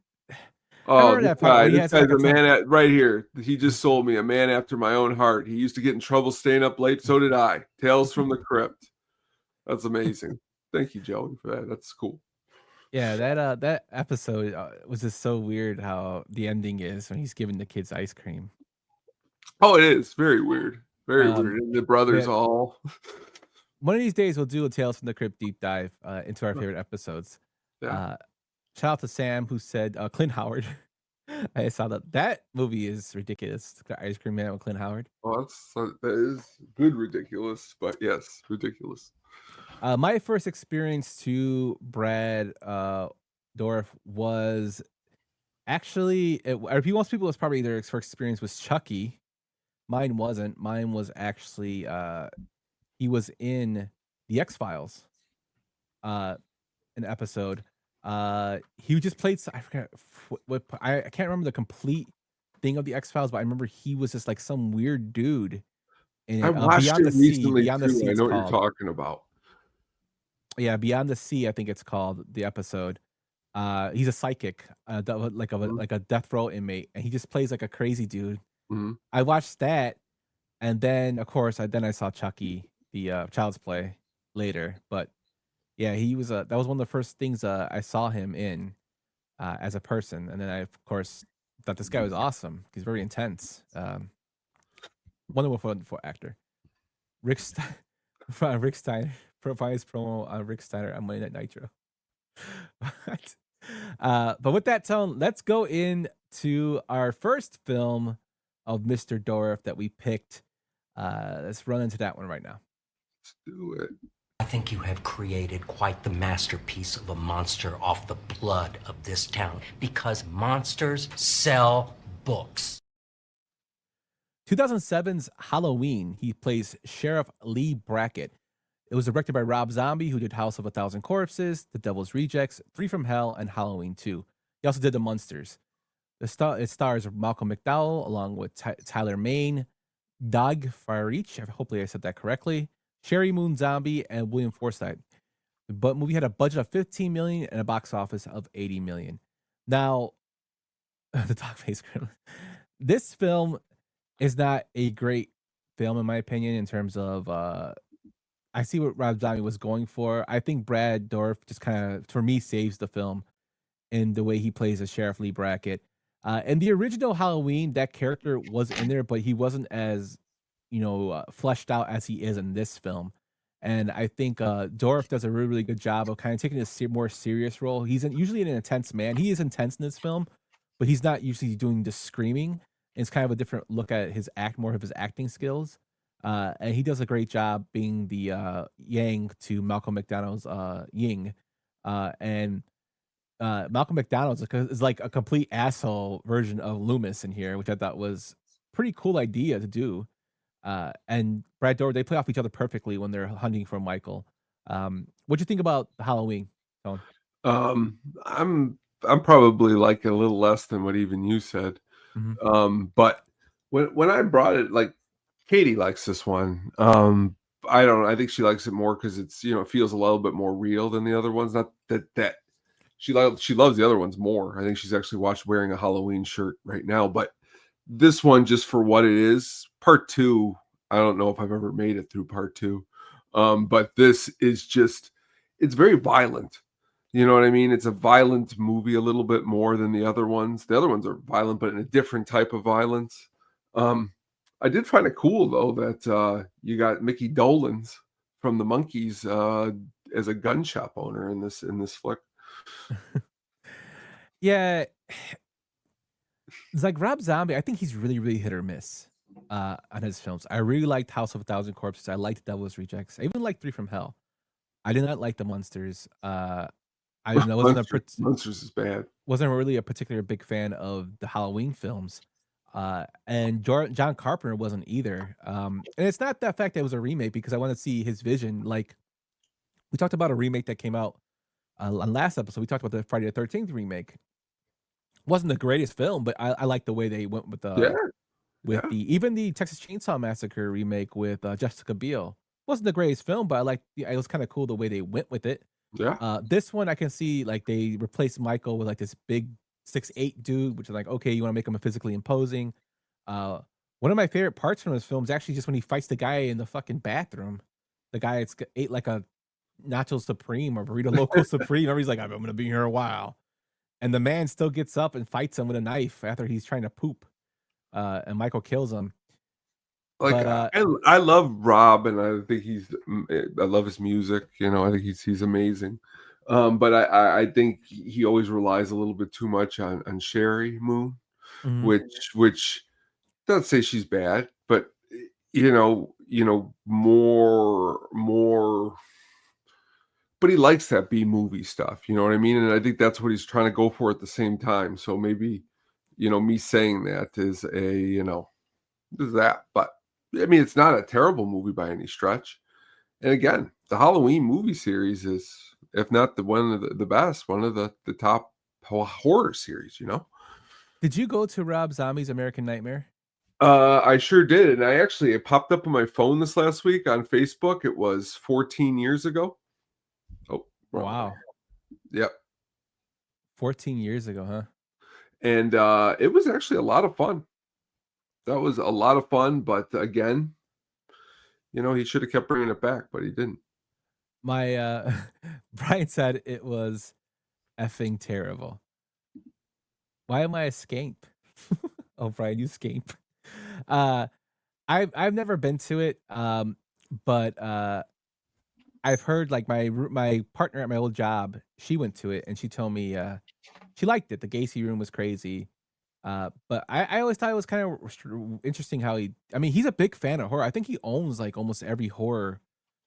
remember that part. This guy's a man right here. He just sold me, a man after my own heart. He used to get in trouble staying up late. So did I. Tales from the Crypt. That's amazing. Thank you, Joey, for that. That's cool. Yeah, that episode was just so weird how the ending is when he's giving the kids ice cream. Oh, it is very weird. Very weird. And the brothers all. One of these days, we'll do a Tales from the Crypt deep dive into our favorite episodes. Yeah. Shout out to Sam who said Clint Howard. I saw that movie is ridiculous. The Ice Cream Man with Clint Howard. Oh, that is good ridiculous, but yes, ridiculous. My first experience to Brad Dourif was actually, most people, it's probably their first experience was Chucky. Mine wasn't. Mine was actually he was in the X-Files, an episode. He just played. I forget what I can't remember the complete thing of the X-Files, but I remember he was just like some weird dude. And I watched Beyond it the Sea, recently Beyond the too. Sea, I it's know what you're called. talking about. Yeah, Beyond the Sea, I think it's called, the episode. He's a psychic, like a death row inmate, and he just plays like a crazy dude. Mm-hmm. I watched that, and then of course I saw Chucky, the Child's Play, later. But yeah, he was that was one of the first things I saw him in as a person, and then I of course thought this guy was awesome. He's very intense. Wonderful actor. Rick Steiner provides promo on Rick Steiner on Monday Night Nitro. But with that tone, let's go into our first film of Mr. Dourif that we picked. Let's run into that one right now. Let's do it. I think you have created quite the masterpiece of a monster off the blood of this town, because monsters sell books. 2007's Halloween, he plays Sheriff Lee Brackett. It was directed by Rob Zombie, who did House of a Thousand Corpses, The Devil's Rejects, Three from Hell, and Halloween 2. He also did The Munsters. It stars Malcolm McDowell along with Tyler Mane, Doug Farich, hopefully I said that correctly, Sherry Moon Zombie, and William Forsythe. The movie had a budget of $15 million and a box office of $80 million. Now, the dog face. This film is not a great film in my opinion in terms of I see what Rob Zombie was going for. I think Brad Dourif just kind of, for me, saves the film in the way he plays as Sheriff Lee Brackett. In the original Halloween, that character was in there, but he wasn't as, fleshed out as he is in this film. And I think Dourif does a really, really good job of kind of taking a more serious role. He's usually an intense man. He is intense in this film, but he's not usually doing the screaming. It's kind of a different look at more of his acting skills. And he does a great job being the yang to Malcolm McDowell's ying. And Malcolm McDowell is like a complete asshole version of Loomis in here, which I thought was pretty cool idea to do. And Brad Dourif, they play off each other perfectly when they're hunting for Michael. What do you think about Halloween, Tone? I'm probably like a little less than what even you said. Mm-hmm. But when I brought it, like Katie likes this one. I don't know. I think she likes it more because it's, it feels a little bit more real than the other ones. Not that she loves the other ones more. I think she's actually wearing a Halloween shirt right now. But this one, just for what it is, part 2. I don't know if I've ever made it through part 2. But this is just, it's very violent. You know what I mean? It's a violent movie a little bit more than the other ones. The other ones are violent, but in a different type of violence. I did find it cool, though, that you got Mickey Dolenz from the Monkees as a gun shop owner in this flick. Yeah. It's like Rob Zombie, I think he's really, really hit or miss on his films. I really liked House of a Thousand Corpses. I liked Devil's Rejects. I even liked Three from Hell. I did not like The Munsters. Monsters is bad. Wasn't really a particular big fan of the Halloween films. And John Carpenter wasn't either. And it's not that fact that it was a remake because I want to see his vision. Like, we talked about a remake that came out on last episode. We talked about the Friday the 13th remake. Wasn't the greatest film, but I like the way they went with even the Texas Chainsaw Massacre remake with Jessica Biel. Wasn't the greatest film, but it was kind of cool the way they went with it. Yeah. This one I can see like they replaced Michael with like this big 6'8" dude, which is like, okay, you want to make him physically imposing. One of my favorite parts from this film is actually just when he fights the guy in the fucking bathroom. The guy ate like a Nacho Supreme or Burrito Loco Supreme. Remember, he's like, I'm gonna be here a while. And the man still gets up and fights him with a knife after he's trying to poop. And Michael kills him. Like, I love Rob, and I think I love his music. I think he's amazing. But I think he always relies a little bit too much on Sherry Moon, Mm-hmm. which doesn't say she's bad, but more. But he likes that B movie stuff, you know what I mean? And I think that's what he's trying to go for at the same time. So maybe, me saying that is is that. But I mean, it's not a terrible movie by any stretch. And again, the Halloween movie series is, if not one of the best, one of the top horror series, Did you go to Rob Zombie's American Nightmare? I sure did. And it popped up on my phone this last week on Facebook. It was 14 years ago. Oh, wow. Yep. 14 years ago, huh? And it was actually a lot of fun. That was a lot of fun. But again, he should have kept bringing it back, but he didn't. My Brian said it was effing terrible. Why am I a skank? Oh, Brian, you skank. I've never been to it, but I've heard like my partner at my old job, she went to it and she told me she liked it. The Gacy room was crazy. But I always thought it was kind of interesting how he's a big fan of horror. I think he owns like almost every horror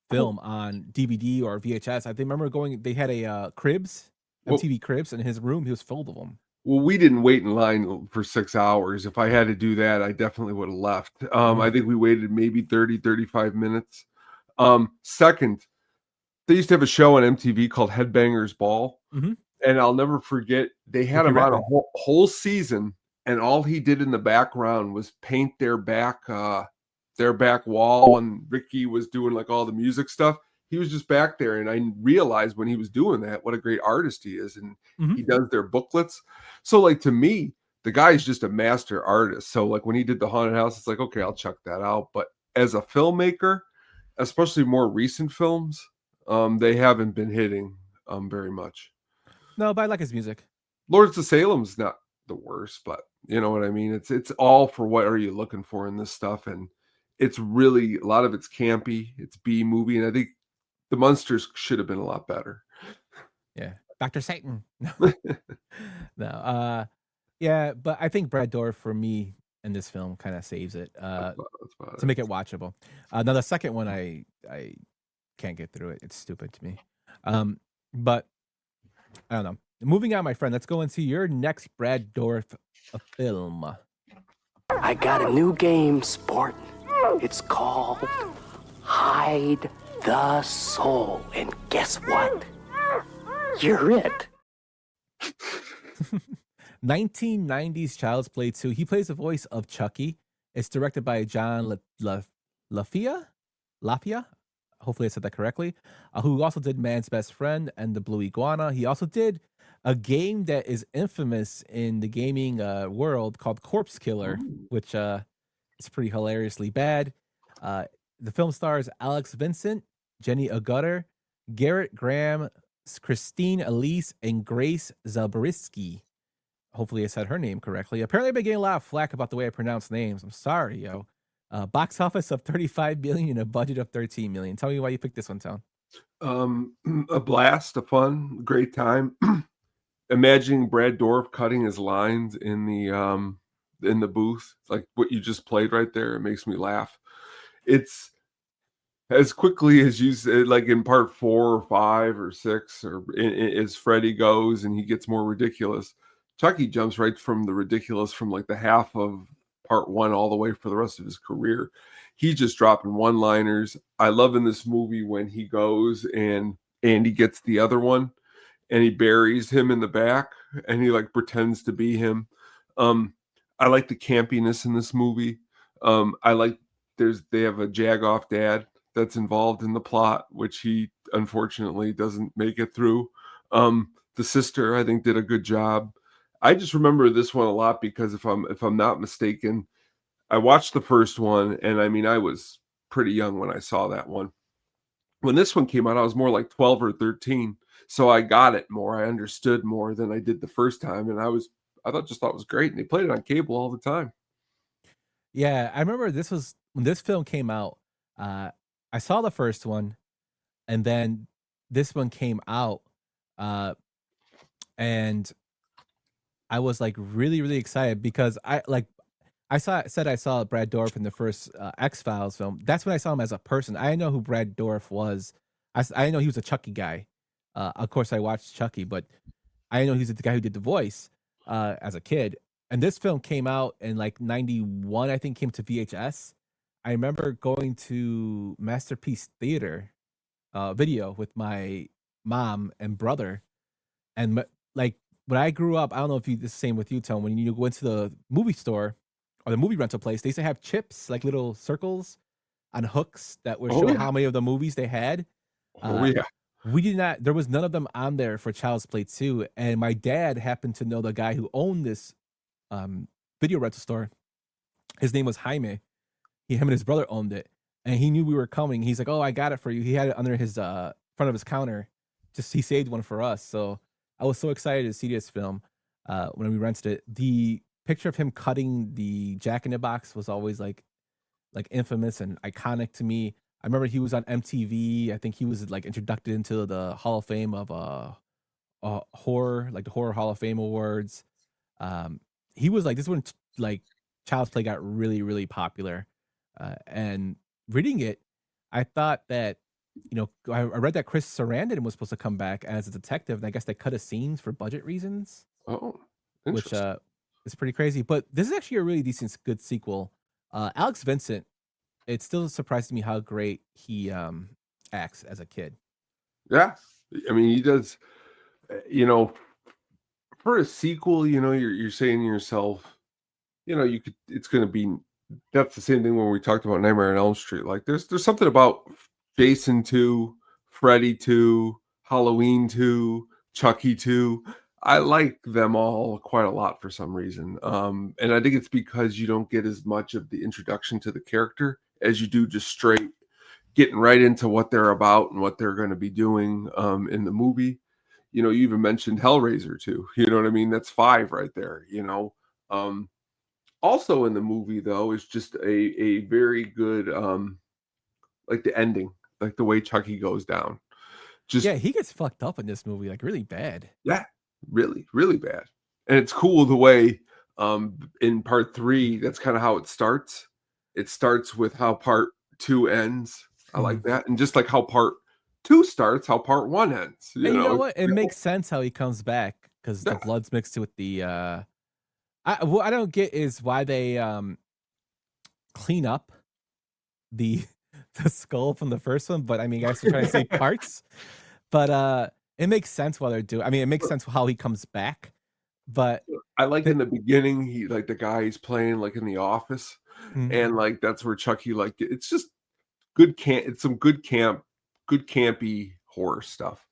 film on DVD or VHS. I remember they had a Cribs, MTV Cribs, in his room. He was filled with them. Well, we didn't wait in line for 6 hours. If I had to do that, I definitely would have left. I think we waited maybe 30, 35 minutes. Second, they used to have a show on MTV called Headbangers Ball, Mhm. and I'll never forget, they had Ricky him on a Redmond. whole season, and all he did in the background was paint their back wall, and Ricky was doing, like, all the music stuff. He was just back there, and I realized when he was doing that, what a great artist he is, and Mhm. he does their booklets. So, like, to me, the guy's just a master artist. So, like, when he did the haunted house, it's like, okay, I'll check that out. But as a filmmaker, especially more recent films, they haven't been hitting very much. No, but I like his music. Lords of Salem's not the worst, but you know what I mean? It's all for what are you looking for in this stuff, and it's really a lot of it's campy, it's B movie, and I think the Munsters should have been a lot better. Yeah. Dr. Satan. No. Yeah, but I think Brad Dourif for me in this film kind of saves it That's about to make it watchable. Now the second one I can't get through it. It's stupid to me. But I don't know. Moving on, my friend. Let's go and see your next Brad Dourif film. I got a new game, sport. It's called Hide the Soul. And guess what? You're it. 1990s Child's Play 2. He plays the voice of Chucky. It's directed by John Lafia. Hopefully I said that correctly. Who also did Man's Best Friend and The Blue Iguana. He also did a game that is infamous in the gaming world called Corpse Killer, which is pretty hilariously bad. The film stars Alex Vincent, Jenny Agutter, Garrett Graham, Christine Elise, and Grace Zabriskie. Hopefully I said her name correctly. Apparently I've been getting a lot of flack about the way I pronounce names. I'm sorry, yo. Box office of 35 million and a budget of 13 million. Tell me why you picked this one, Town. A blast, a fun, great time. Imagining Brad Dourif cutting his lines in the booth, like what you just played right there, it makes me laugh. It's as quickly as you said, like in part 4 or 5 or 6, or as Freddy goes and he gets more ridiculous, Chucky jumps right from the ridiculous from like the half of part 1 all the way for the rest of his career. He's just dropping one-liners. I love in this movie when he goes and Andy gets the other one and he buries him in the back and he like pretends to be him. I like the campiness in this movie. I like they have a jagoff dad that's involved in the plot, which he unfortunately doesn't make it through. The sister, I think, did a good job. I just remember this one a lot because if I'm not mistaken, I watched the first one, and I mean I was pretty young when I saw that one. When this one came out, I was more like 12 or 13, so I got it more. I understood more than I did the first time, and I thought it was great. And they played it on cable all the time. Yeah, I remember when this film came out. I saw the first one, and then this one came out, and I was like really, really excited because I saw Brad Dourif in the first X-Files film. That's when I saw him as a person. I didn't know who Brad Dourif was. I didn't know he was a Chucky guy. Of course, I watched Chucky, but I didn't know he was the guy who did the voice as a kid. And this film came out in like 91, I think, came to VHS. I remember going to Masterpiece Theater video with my mom and brother. And like when I grew up, I don't know if it's the same with you, Tone, when you go into the movie store or the movie rental place, they used to have chips, like little circles on hooks that would show how many of the movies they had. Yeah. We did not, there was none of them on there for Child's Play 2. And my dad happened to know the guy who owned this video rental store. His name was Jaime. Him and his brother owned it. And he knew we were coming. He's like, "Oh, I got it for you." He had it under his front of his counter. He saved one for us. So I was so excited to see this film when we rented it. The picture of him cutting the Jack in the Box was always like infamous and iconic to me. I remember he was on MTV. I think he was like introduced into the Hall of Fame of horror, like the Horror Hall of Fame Awards. He was like this when like Child's Play got really, really popular. And reading it, I thought that I read that Chris Sarandon was supposed to come back as a detective, and I guess they cut his scenes for budget reasons. Oh, which Interesting. is pretty crazy. But this is actually a really decent, good sequel. Alex Vincent, it still surprises me how great he acts as a kid. Yeah, I mean, he does. You know, for a sequel, you're saying to yourself, you could. It's going to be. That's the same thing when we talked about Nightmare on Elm Street. Like, there's something about Jason 2, Freddy 2, Halloween 2, Chucky 2. I like them all quite a lot for some reason. And I think it's because you don't get as much of the introduction to the character as you do just straight getting right into what they're about and what they're going to be doing in the movie. You even mentioned Hellraiser too. You know what I mean? That's 5 right there. Also in the movie though is just a very good like the ending, like the way Chucky goes down. Just Yeah, he gets fucked up in this movie, like really bad. yeah, really, really bad. And it's cool the way in part 3, that's kind of how it starts. It starts with how part 2 ends. I like that. And just like how part 2 starts, how part 1 ends. And you know what? It makes sense how he comes back because the blood's mixed with the what I don't get is why they clean up the skull from the first one, but I mean, I guess they're trying to save parts. But it makes sense why they're doing. I mean, it makes sense how he comes back. But I like in the beginning, he like the guy he's playing like in the office, and like that's where Chucky like it's just good it's some good campy horror stuff.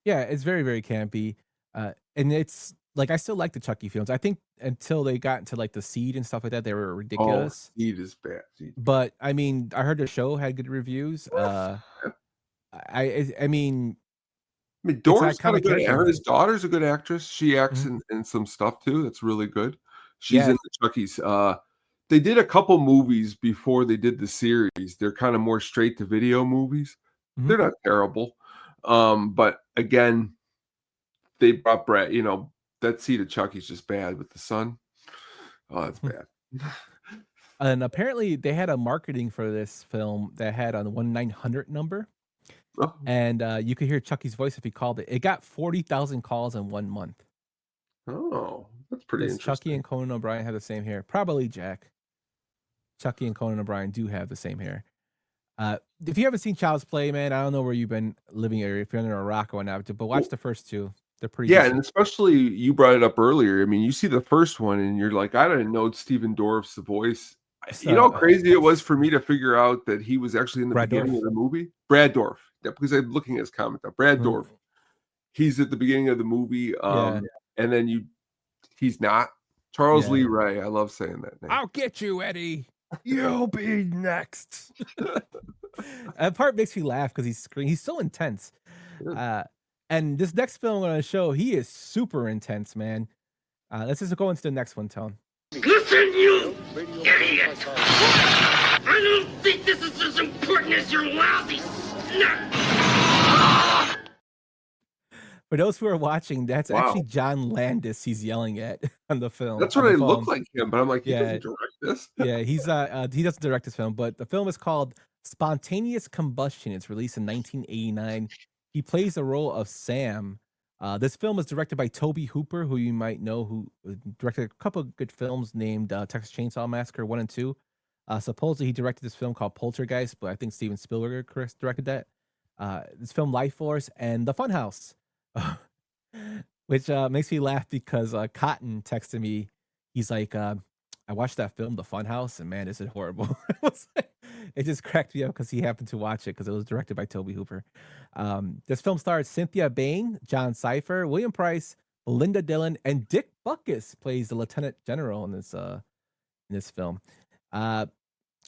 Yeah, it's very, very campy. And it's like I still like the Chucky films. I think until they got into like the Seed and stuff like that, they were ridiculous. Seed is bad. But I mean, I heard the show had good reviews. I mean, Dourif's kind of good. His daughter's a good actress. She acts in some stuff too. That's really good. She's in the Chucky's. They did a couple movies before they did the series. They're kind of more straight to video movies. They're not terrible. But again, they brought Brad, that Seed of Chucky's just bad with the son. Oh, that's bad. And apparently they had a marketing for this film that had a 1-900 number. Oh. And you could hear Chucky's voice if he called it. It got 40,000 calls in 1 month. Oh, that's pretty interesting. Chucky and Conan O'Brien have the same hair. Probably Jack. Chucky and Conan O'Brien do have the same hair. If you haven't seen Child's Play, man, I don't know where you've been living or if you're under a rock or whatnot, but watch the first 2. They're pretty decent. And especially you brought it up earlier. I mean, you see the first one and you're like, I didn't know Stephen Dorff's the voice. You know how crazy it was for me to figure out that he was actually in the beginning of the movie? Brad Dourif. Yeah, because I'm looking at his comment now. Brad Dourif. He's at the beginning of the movie. And then he's not. Charles Lee Ray. I love saying that name. I'll get you, Eddie. You'll be next. That part makes me laugh because he's so intense. And this next film I'm going to show, he is super intense, man. Let's just go into the next one, Tone. Listen, you idiot! I don't think this is as important as your lousy snot! For those who are watching, that's actually John Landis he's yelling at on the film. That's what I look like him, but I'm like, he doesn't direct this. Yeah, he doesn't direct this film, but the film is called Spontaneous Combustion. It's released in 1989. He plays the role of Sam. This film is directed by Tobe Hooper, who you might know, who directed a couple of good films named Texas Chainsaw Massacre 1 and 2. Supposedly he directed this film called Poltergeist, but I think Steven Spielberg directed that. This film Life Force and The Funhouse, which makes me laugh because Cotton texted me. He's like, I watched that film, The Funhouse, and man, is it horrible. It just cracked me up because he happened to watch it because it was directed by Tobe Hooper. This film stars Cynthia Bain, John Cypher, William Price, Linda Dillon, and Dick Butkus plays the Lieutenant General in this film. It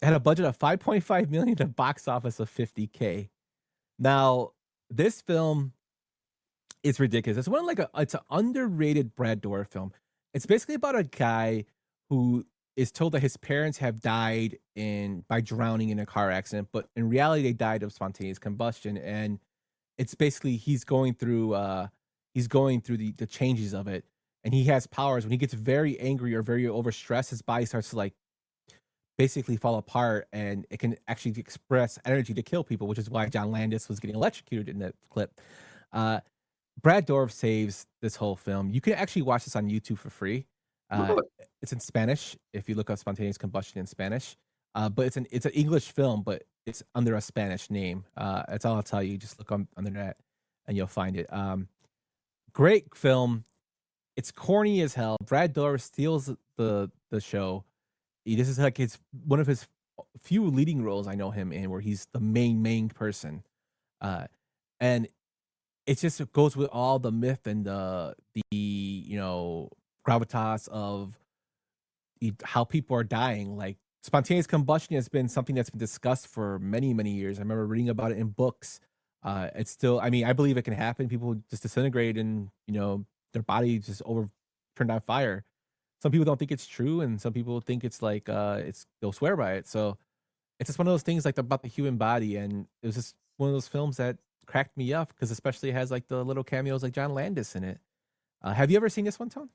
had a budget of $5.5 million, a box office of $50K. Now, this film is ridiculous. It's it's an underrated Brad Dourif film. It's basically about a guy who is told that his parents have died by drowning in a car accident, but in reality they died of spontaneous combustion. And it's basically he's going through the changes of it, and he has powers. When he gets very angry or very overstressed, his body starts to basically fall apart, and it can actually express energy to kill people, which is why John Landis was getting electrocuted in that clip. Brad Dourif saves this whole film. You can actually watch this on YouTube for free. Uh, Really? it's in Spanish if you look up spontaneous combustion in Spanish. But it's an English film, but it's under a Spanish name. That's all I'll tell you. Just look on the net and you'll find it. Great film. It's corny as hell. Brad Dourif steals the show. This is like his one of his few leading roles I know him in, where he's the main person. And it just goes with all the myth and the gravitas of how people are dying. Like spontaneous combustion has been something that's been discussed for many years. I remember reading about it in books. It's still, I mean, I believe it can happen. People just disintegrate and their body just over turned on fire. Some people don't think it's true, and some people think it's like they'll swear by it. So it's just one of those things like about the human body, and it was just one of those films that cracked me up because especially it has like the little cameos like John Landis in it. Have you ever seen this one, Tone?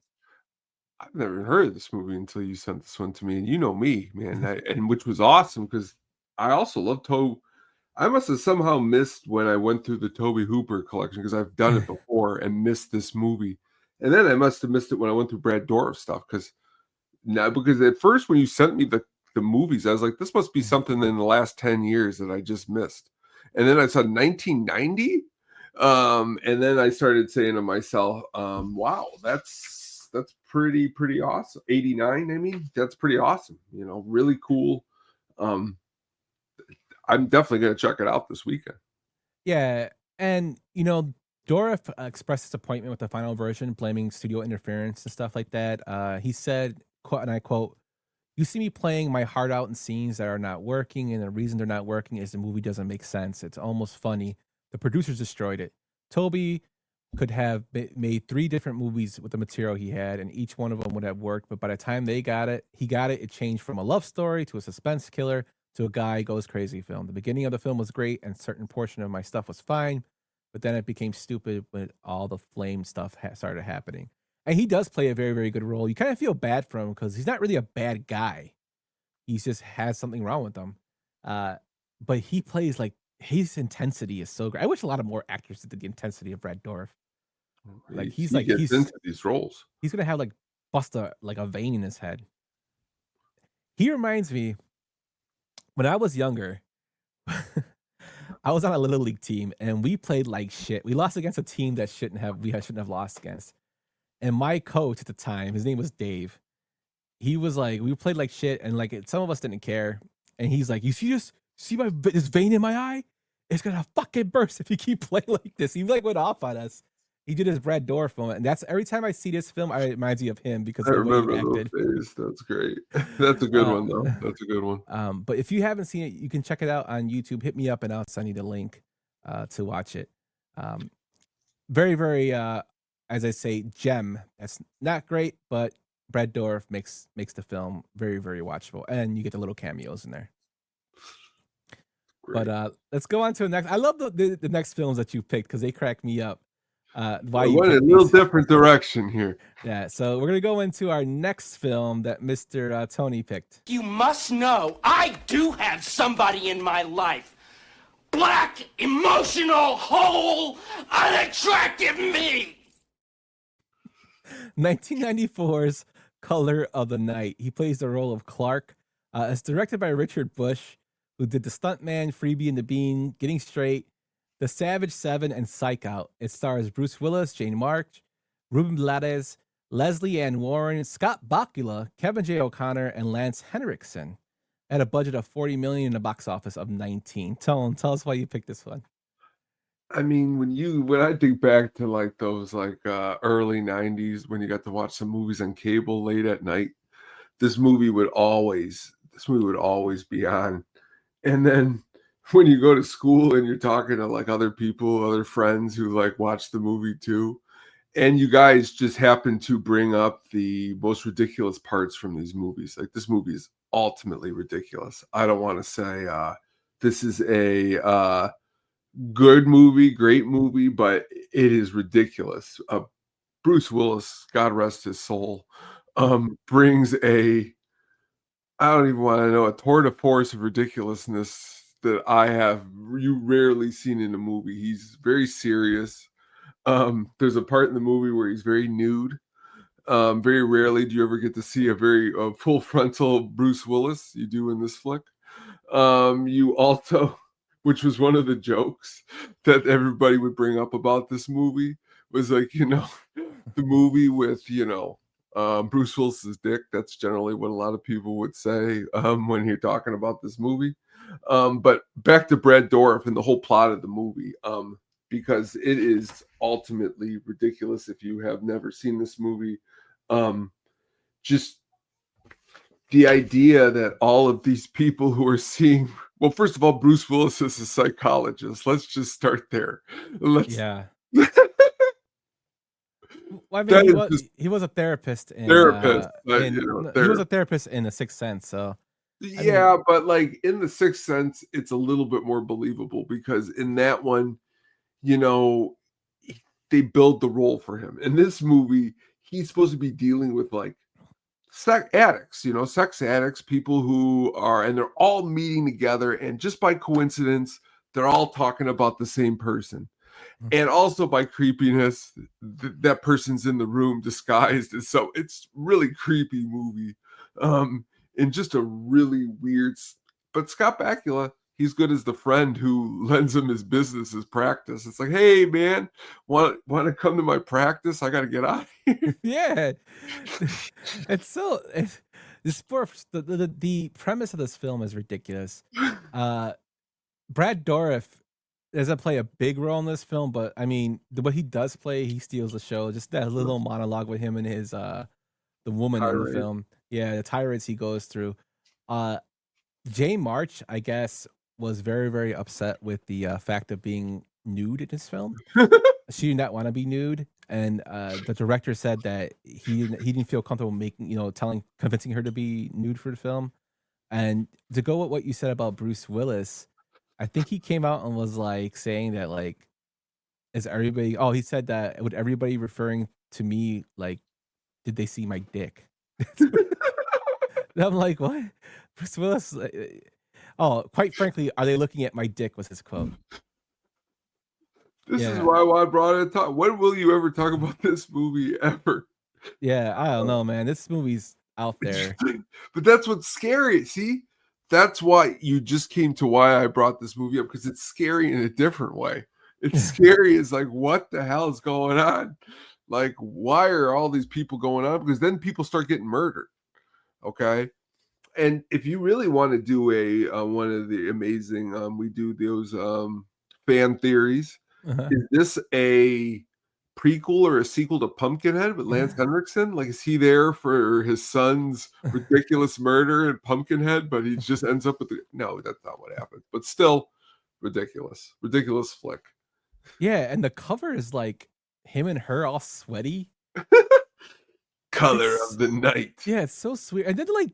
I've never heard of this movie until you sent this one to me, and you know me, man, and which was awesome because I also love Tobe. I must have somehow missed when I went through the Toby Hooper collection because I've done it before and missed this movie, and then I must have missed it when I went through Brad Dourif stuff because at first when you sent me the movies, I was like, this must be something in the last 10 years that I just missed, and then I saw 1990, and then I started saying to myself, wow, that's pretty awesome. 89, I mean, that's pretty awesome. Really cool. I'm definitely going to check it out this weekend. Yeah, and Dourif expressed disappointment with the final version, blaming studio interference and stuff like that. He said, quote, and I quote, "You see me playing my heart out in scenes that are not working, and the reason they're not working is the movie doesn't make sense. It's almost funny. The producers destroyed it. Toby could have made 3 different movies with the material he had, and each one of them would have worked. But by the time he got it, it changed from a love story to a suspense killer to a guy goes crazy film. The beginning of the film was great, and certain portion of my stuff was fine, but then it became stupid when all the flame stuff started happening." And he does play a very good role. You kind of feel bad for him because he's not really a bad guy. He just has something wrong with him. But he plays like his intensity is so great. I wish a lot of more actors did the intensity of Brad Dourif. Like he gets into these roles. He's gonna have like bust a vein in his head. He reminds me when I was younger. I was on a little league team and we played like shit. We lost against a team that shouldn't have lost against. And my coach at the time, his name was Dave. He was like, we played like shit, and like some of us didn't care. And he's like, "You see this? See this vein in my eye? It's gonna fucking burst if you keep playing like this." He like went off on us. He did his Brad Dourif film, and that's every time I see this film, it reminds me of him because I of the way remember he acted. those days. That's great. That's a good one, though. That's a good one. But if you haven't seen it, you can check it out on YouTube. Hit me up, and I'll send you the link to watch it. Very, as I say, gem. That's not great, but Brad Dourif makes the film very watchable, and you get the little cameos in there. Great. But let's go on to the next. I love the next films that you picked because they crack me up. Why you went a little different direction here. Yeah, so we're gonna go into our next film that Mr. Tony picked. You must know, I do have somebody in my life. Black, emotional, whole, unattractive me. 1994's Color of the Night. He plays the role of Clark. It's directed by Richard Bush, who did The Stuntman, Freebie and the Bean, Getting Straight, The Savage Seven, and Psych Out. It stars Bruce Willis, Jane March, Ruben Blades, Leslie Ann Warren, Scott Bakula, Kevin J. O'Connor, and Lance Henriksen. At a budget of $40 million in a box office of 19. Tell us why you picked this one. I mean, when I think back to like those early 90s when you got to watch some movies on cable late at night, this movie would always be on. And then when you go to school and you're talking to like other people, other friends who like watch the movie too, and you guys just happen to bring up the most ridiculous parts from these movies. Like this movie is ultimately ridiculous. I don't want to say this is a good movie, great movie, but it is ridiculous. Bruce Willis, God rest his soul, brings I don't even want to know, a tour de force of ridiculousness that you rarely seen in a movie. He's very serious. There's a part in the movie where he's very nude. Very rarely do you ever get to see a very full frontal Bruce Willis. You do in this flick. You also, which was one of the jokes that everybody would bring up about this movie, was like, the movie with, Bruce Willis's dick. That's generally what a lot of people would say when you're talking about this movie. But back to Brad Dourif and the whole plot of the movie, because it is ultimately ridiculous if you have never seen this movie. Just the idea that all of these people who are seeing, well, first of all, Bruce Willis is a psychologist. Let's just start there. Yeah. Well, I mean, he was a therapist. He was a therapist in The Sixth Sense. So yeah, but like in The Sixth Sense, it's a little bit more believable because in that one, they build the role for him. In this movie, he's supposed to be dealing with like sex addicts, people who are, and they're all meeting together, and just by coincidence, they're all talking about the same person. And also by creepiness, that person's in the room disguised. And so it's really creepy movie. And just a really weird, but Scott Bakula, he's good as the friend who lends him his business, his practice. It's like, hey man, want to come to my practice? I got to get out of here. Yeah. The premise of this film is ridiculous. Brad Dourif doesn't play a big role in this film, but I mean, what he does play, he steals the show. Just that little monologue with him and his the woman in the film. Yeah, the tirades he goes through. Jay March, I guess, was very, very upset with the fact of being nude in this film. She did not want to be nude, and the director said that he didn't feel comfortable convincing her to be nude for the film. And to go with what you said about Bruce Willis, I think he came out and was like saying that like, is everybody? Oh, he said that would everybody referring to me like, did they see my dick? And I'm like, what? Bruce Willis? Oh, quite frankly, are they looking at my dick? Was his quote. This is why I brought it up. When will you ever talk about this movie ever? Yeah, I don't know, man. This movie's out there. But that's what's scary. See, that's why you just came to why I brought this movie up, because it's scary in a different way. It's scary. It's like, what the hell is going on? Like, why are all these people going on? Because then people start getting murdered. Okay. And if you really want to do a one of the amazing, we do those fan theories. Is this a prequel or a sequel to Pumpkinhead with Lance Henriksen? Like, is he there for his son's ridiculous murder in Pumpkinhead, but he just ends up with no, that's not what happened. But still, ridiculous flick. Yeah, and the cover is like him and her all sweaty. Color of the night. Yeah, it's so sweet. And then like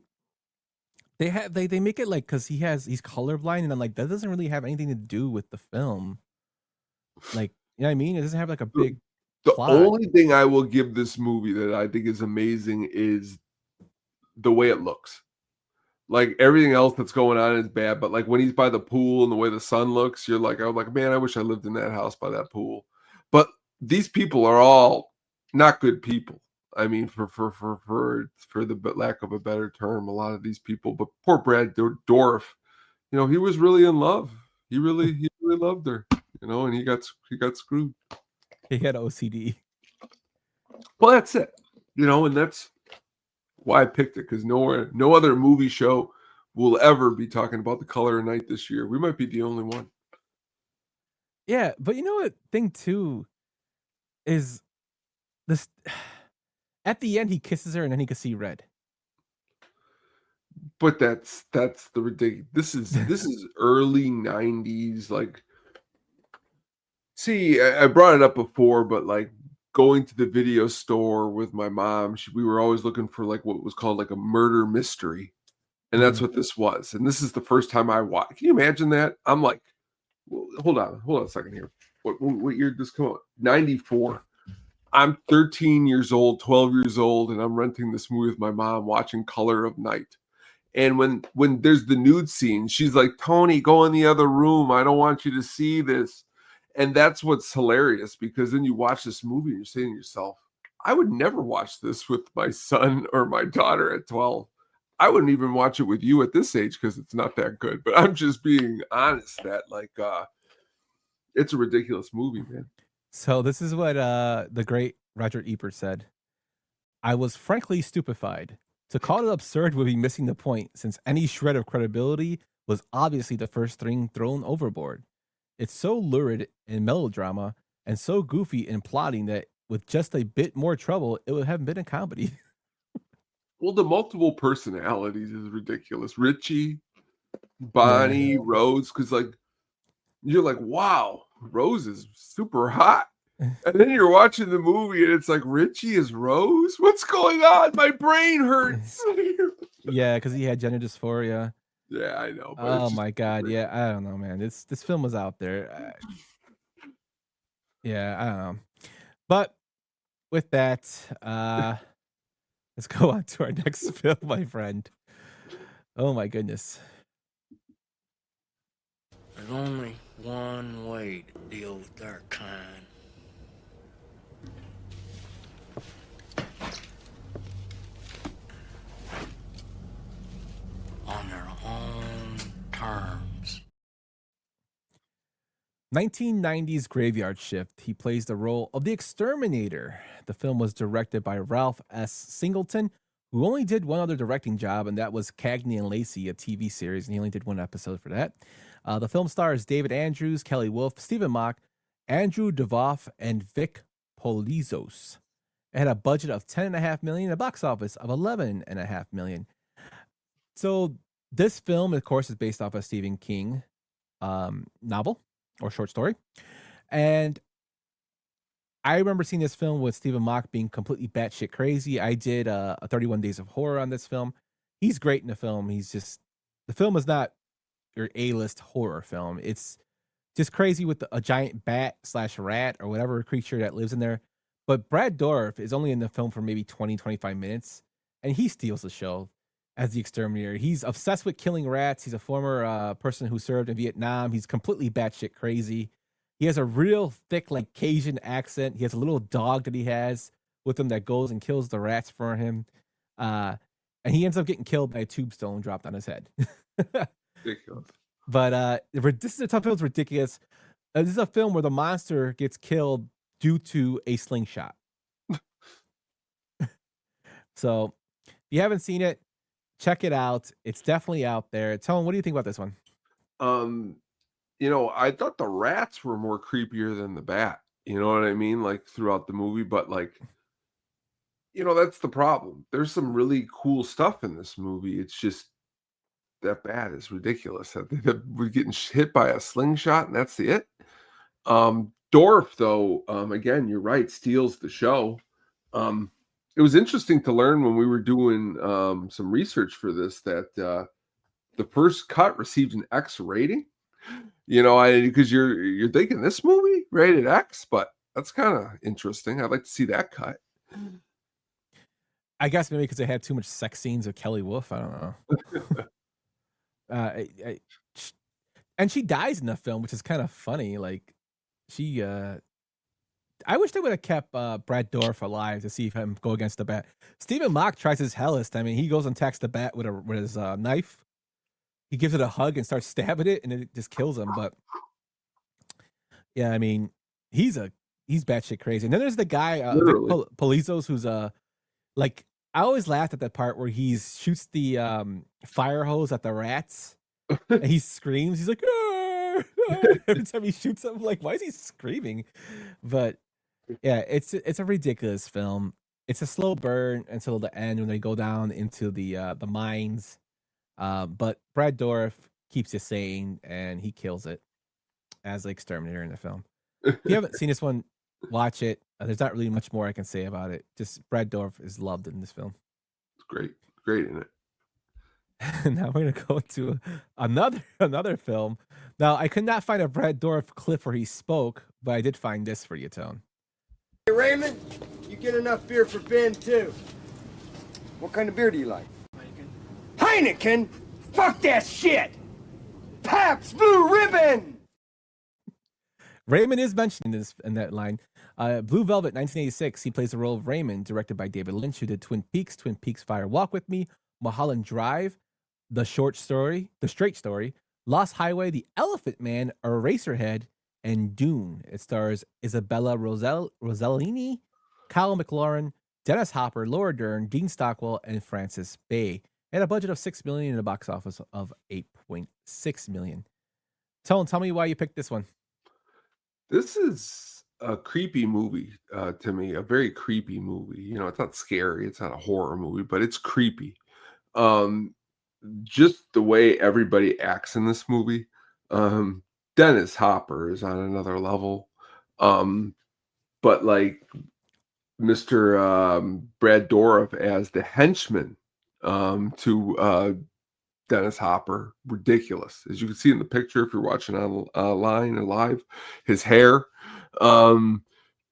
they make it like, because he's colorblind, and I'm like, that doesn't really have anything to do with the film. Like, you know what I mean? It doesn't have like a big plot. Only thing I will give this movie that I think is amazing is the way it looks. Like, everything else that's going on is bad, but like when he's by the pool and the way the sun looks, you're like, I'm like, man, I wish I lived in that house by that pool. But these people are all not good people. I mean, for the lack of a better term, a lot of these people. But poor Brad Dourif, he was really in love. He really loved her, and he got screwed. He had OCD. Well, that's it, and that's why I picked it, because no other movie show will ever be talking about The Color of Night this year. We might be the only one. Yeah, but you know what? Thing too is this. At the end, he kisses her, and then he can see red. But that's the ridiculous. This is early 90s. Like, see, I brought it up before, but like going to the video store with my mom, we were always looking for like what was called like a murder mystery, and that's what this was. And this is the first time I watched. Can you imagine that? I'm like, hold on a second here. What year did this come out? 94. I'm 13 years old, 12 years old, and I'm renting this movie with my mom, watching Color of Night. And when there's the nude scene, she's like, Tony, go in the other room. I don't want you to see this. And that's what's hilarious, because then you watch this movie and you're saying to yourself, I would never watch this with my son or my daughter at 12. I wouldn't even watch it with you at this age because it's not that good. But I'm just being honest that it's a ridiculous movie, man. So this is what the great Roger Ebert said. I was frankly stupefied. To call it absurd would be missing the point, since any shred of credibility was obviously the first thing thrown overboard. It's so lurid in melodrama and so goofy in plotting that with just a bit more trouble, it would have been a comedy. Well, the multiple personalities is ridiculous. Richie, Bonnie, Rose, because you're like, wow, Rose is super hot. And then you're watching the movie and it's like, Richie is Rose? What's going on? My brain hurts. Yeah, because he had gender dysphoria. Yeah, I know. Oh my God. Great. Yeah, I don't know, man. This film was out there. Yeah, I don't know. But with that, let's go on to our next film, my friend. Oh my goodness. There's only one way to deal with their kind. On their own terms. 1990s Graveyard Shift. He plays the role of the Exterminator. The film was directed by Ralph S. Singleton, who only did one other directing job, and that was Cagney and Lacey, a TV series, and he only did one episode for that. The film stars David Andrews, Kelly Wolf, Stephen Mock, Andrew Devoff, and Vic Polizos. It had a budget of $10.5 million, a box office of $11.5 million. So this film, of course, is based off a Stephen King novel or short story. And I remember seeing this film with Stephen Mock being completely batshit crazy. I did a 31 Days of Horror on this film. He's great in the film. The film is not your A-list horror film. It's just crazy with a giant bat/rat or whatever creature that lives in there. But Brad Dourif is only in the film for maybe 20, 25 minutes, and he steals the show as the Exterminator. He's obsessed with killing rats. He's a former person who served in Vietnam. He's completely batshit crazy. He has a real thick, Cajun accent. He has a little dog that he has with him that goes and kills the rats for him. And he ends up getting killed by a tombstone dropped on his head. Ridiculous. But this is a tough film. It's ridiculous. This is a film where the monster gets killed due to a slingshot. So if you haven't seen it, check it out. It's definitely out there. Tell him, what do you think about this one? I thought the rats were more creepier than the bat. You know what I mean? Throughout the movie, but that's the problem. There's some really cool stuff in this movie. It's just that bat is ridiculous. We're getting hit by a slingshot, and that's it. Dourif, though, again, you're right, steals the show. It was interesting to learn when we were doing some research for this that the first cut received an X rating. Because you're thinking this movie rated X, but that's kind of interesting. I'd like to see that cut. I guess maybe because they had too much sex scenes of Kelly Wolf. I don't know. And she dies in the film, which is kind of funny. I wish they would have kept Brad Dourif alive to see him go against the bat. Stephen Mock tries his hellest. I mean, he goes and attacks the bat with his knife. He gives it a hug and starts stabbing it, and it just kills him. But yeah, I mean, he's batshit crazy. And then there's the guy, Polizos, who's I always laughed at that part where he shoots the fire hose at the rats. And he screams. He's like, "Arr!" Every time he shoots them, why is he screaming? But yeah, it's a ridiculous film. It's a slow burn until the end when they go down into the mines. But Brad Dourif keeps it sane, and he kills it as the Exterminator in the film. If you haven't seen this one, watch it. There's not really much more I can say about it. Just Brad Dourif is loved in this film. It's great in it. Now we're gonna go to another film. Now I could not find a Brad Dourif clip where he spoke, but I did find this for you, Tone. Hey Raymond, you get enough beer for Ben too. What kind of beer do you like? Heineken? Fuck that shit! Pabst Blue Ribbon! Raymond is mentioned in that line. Blue Velvet, 1986. He plays the role of Raymond, directed by David Lynch, who did Twin Peaks Fire Walk with Me, Mulholland Drive, The Straight Story, Lost Highway, The Elephant Man, Eraserhead, and Dune. It stars Isabella Rossellini, Kyle MacLachlan, Dennis Hopper, Laura Dern, Dean Stockwell, and Francis Bay. And a budget of $6 million and a box office of $8.6 million. Tell me why you picked this one. This is a creepy movie to me, a very creepy movie. You know, it's not scary, it's not a horror movie, but it's creepy. Just the way everybody acts in this movie. Dennis Hopper is on another level. But like Mr. Brad Dourif as the henchman to Dennis Hopper, ridiculous. As you can see in the picture, if you're watching online or live, his hair.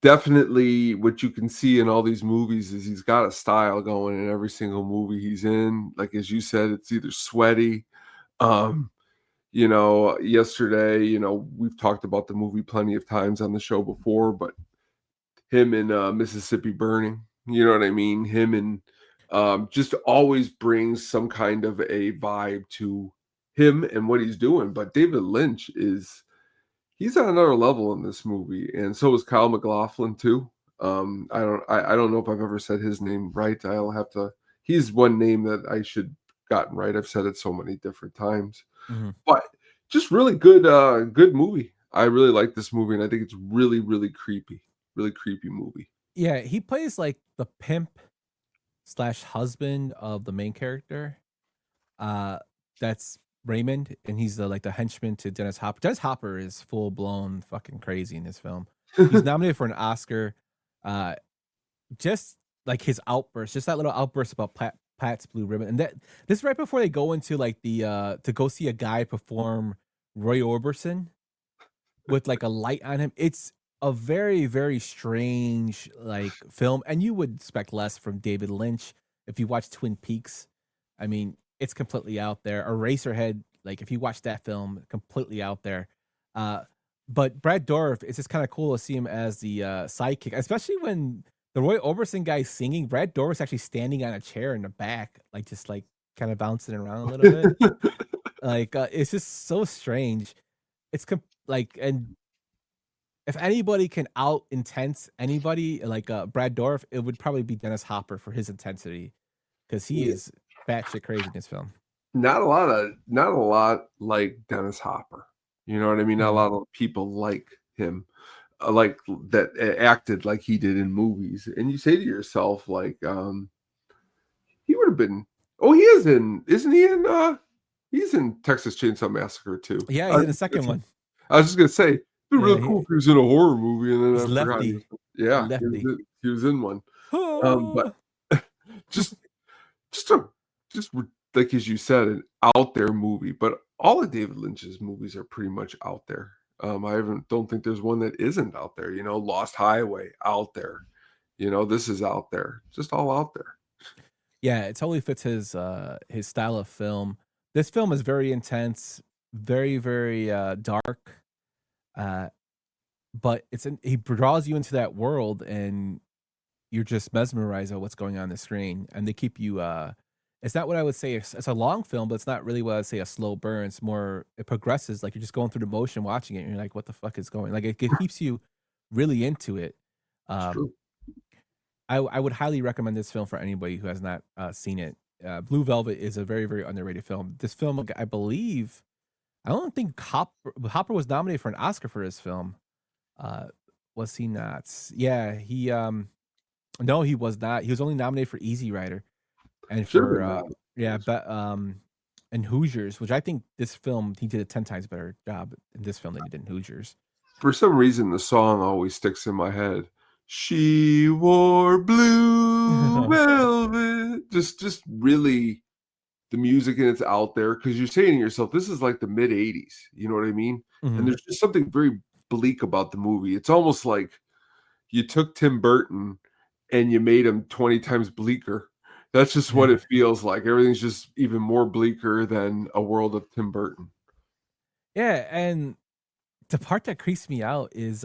Definitely what you can see in all these movies is he's got a style going in every single movie he's in. Like, as you said, it's either sweaty. You know, yesterday, you know, we've talked about the movie plenty of times on the show before, but him in Mississippi Burning, you know what I mean? Him and just always brings some kind of a vibe to him and what he's doing. But David Lynch he's on another level in this movie, and so is Kyle MacLachlan too. I don't know if I've ever said his name right. I'll have to. He's one name that I should gotten right. I've said it so many different times, but just really good movie. I really like this movie, and I think it's really, really creepy movie. Yeah, he plays like the pimp / husband of the main character. That's Raymond, and he's the henchman to Dennis Hopper. Dennis Hopper is full blown fucking crazy in this film. He's nominated for an Oscar. Just like his outburst, just that little outburst about Pat's Blue Ribbon, and this is right before they go into like the to go see a guy perform Roy Orbison with like a light on him. It's a very, very strange like film, and you would expect less from David Lynch if you watch Twin Peaks. I mean, it's completely out there. Eraserhead, like if you watch that film, completely out there. But Brad Dourif, it's just kind of cool to see him as the sidekick, especially when the Roy Orbison guy's singing. Brad Dourif's actually standing on a chair in the back, like just like kind of bouncing around a little bit. Like it's just so strange. It's and if anybody can out intense anybody like Brad Dourif, it would probably be Dennis Hopper for his intensity, because he is batshit crazy in this film. Not a lot like Dennis Hopper. You know what I mean? Not a lot of people like him, like that acted like he did in movies. And you say to yourself, like, he would have been. Oh, he is in. Isn't he in? He's in Texas Chainsaw Massacre too. Yeah, he's in the second one. I was just gonna say, it'd be really cool if he was in a horror movie, and then he's Lefty. Yeah, Lefty. He was in one. But just like as you said, an out there movie. But all of David Lynch's movies are pretty much out there. Don't think there's one that isn't out there. You know, Lost Highway, out there. You know, this is out there. Just all out there. Yeah, it totally fits his style of film. This film is very intense, very, very dark. But he draws you into that world, and you're just mesmerized by what's going on the screen. And they keep you. It's not what I would say. It's a long film, but it's not really what I'd say a slow burn. It's more, it progresses. Like you're just going through the motion, watching it, and you're like, "What the fuck is going?" Like it keeps you really into it. I would highly recommend this film for anybody who has not seen it. Blue Velvet is a very, very underrated film. This film, I believe, I don't think Hopper was nominated for an Oscar for this film. Was he not? Yeah, no, he was not. He was only nominated for Easy Rider and for and Hoosiers, which I think this film he did a 10 times better job in this film than he did in Hoosiers. For some reason, the song always sticks in my head. She wore blue velvet. Just really, the music and it's out there, because you're saying to yourself, this is like the mid 80s. You know what I mean? Mm-hmm. And there's just something very bleak about the movie. It's almost like you took Tim Burton and you made him 20 times bleaker. That's just what it feels like. Everything's just even more bleaker than a world of Tim Burton. Yeah, and The part that creeps me out is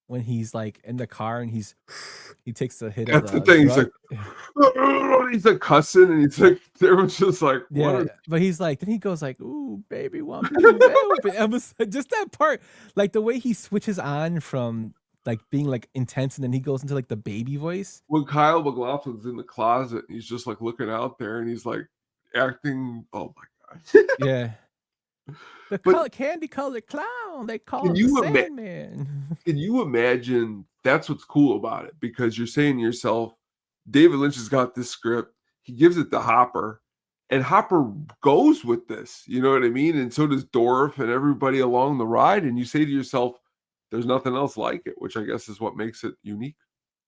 when he's like in the car and he takes a hit That's the of the thing. He's drug. like, he's like cussing, and he's like, everyone's just like, what? Yeah, but he's like, then he goes like, "Ooh, baby, want me baby." I was just that part, like the way he switches on from like being like intense, and then he goes into like the baby voice. When Kyle MacLachlan's in the closet, he's just like looking out there, and he's like acting. Oh my god! Yeah, the But candy colored clown. They call can him you the ima- Sandman. can you imagine? That's what's cool about it, because you're saying to yourself, David Lynch has got this script. He gives it to Hopper, and Hopper goes with this. You know what I mean? And so does Dourif and everybody along the ride. And you say to yourself, there's nothing else like it, which I guess is what makes it unique.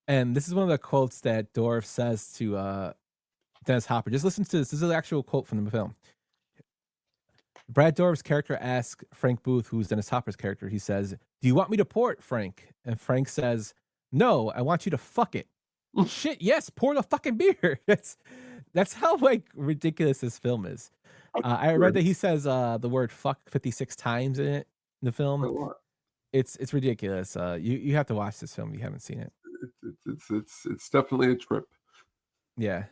And this is one of the quotes that Dorf says to Dennis Hopper. Just listen to this. This is an actual quote from the film. Brad Dourif's character asks Frank Booth, who's Dennis Hopper's character, he says, "Do you want me to pour it, Frank?" And Frank says, "No, I want you to fuck it." Shit, yes, pour the fucking beer. That's how like ridiculous this film is. I read that he says the word "fuck" 56 times in it in the film. It's ridiculous. You have to watch this film if you haven't seen it. It's definitely a trip. Yeah,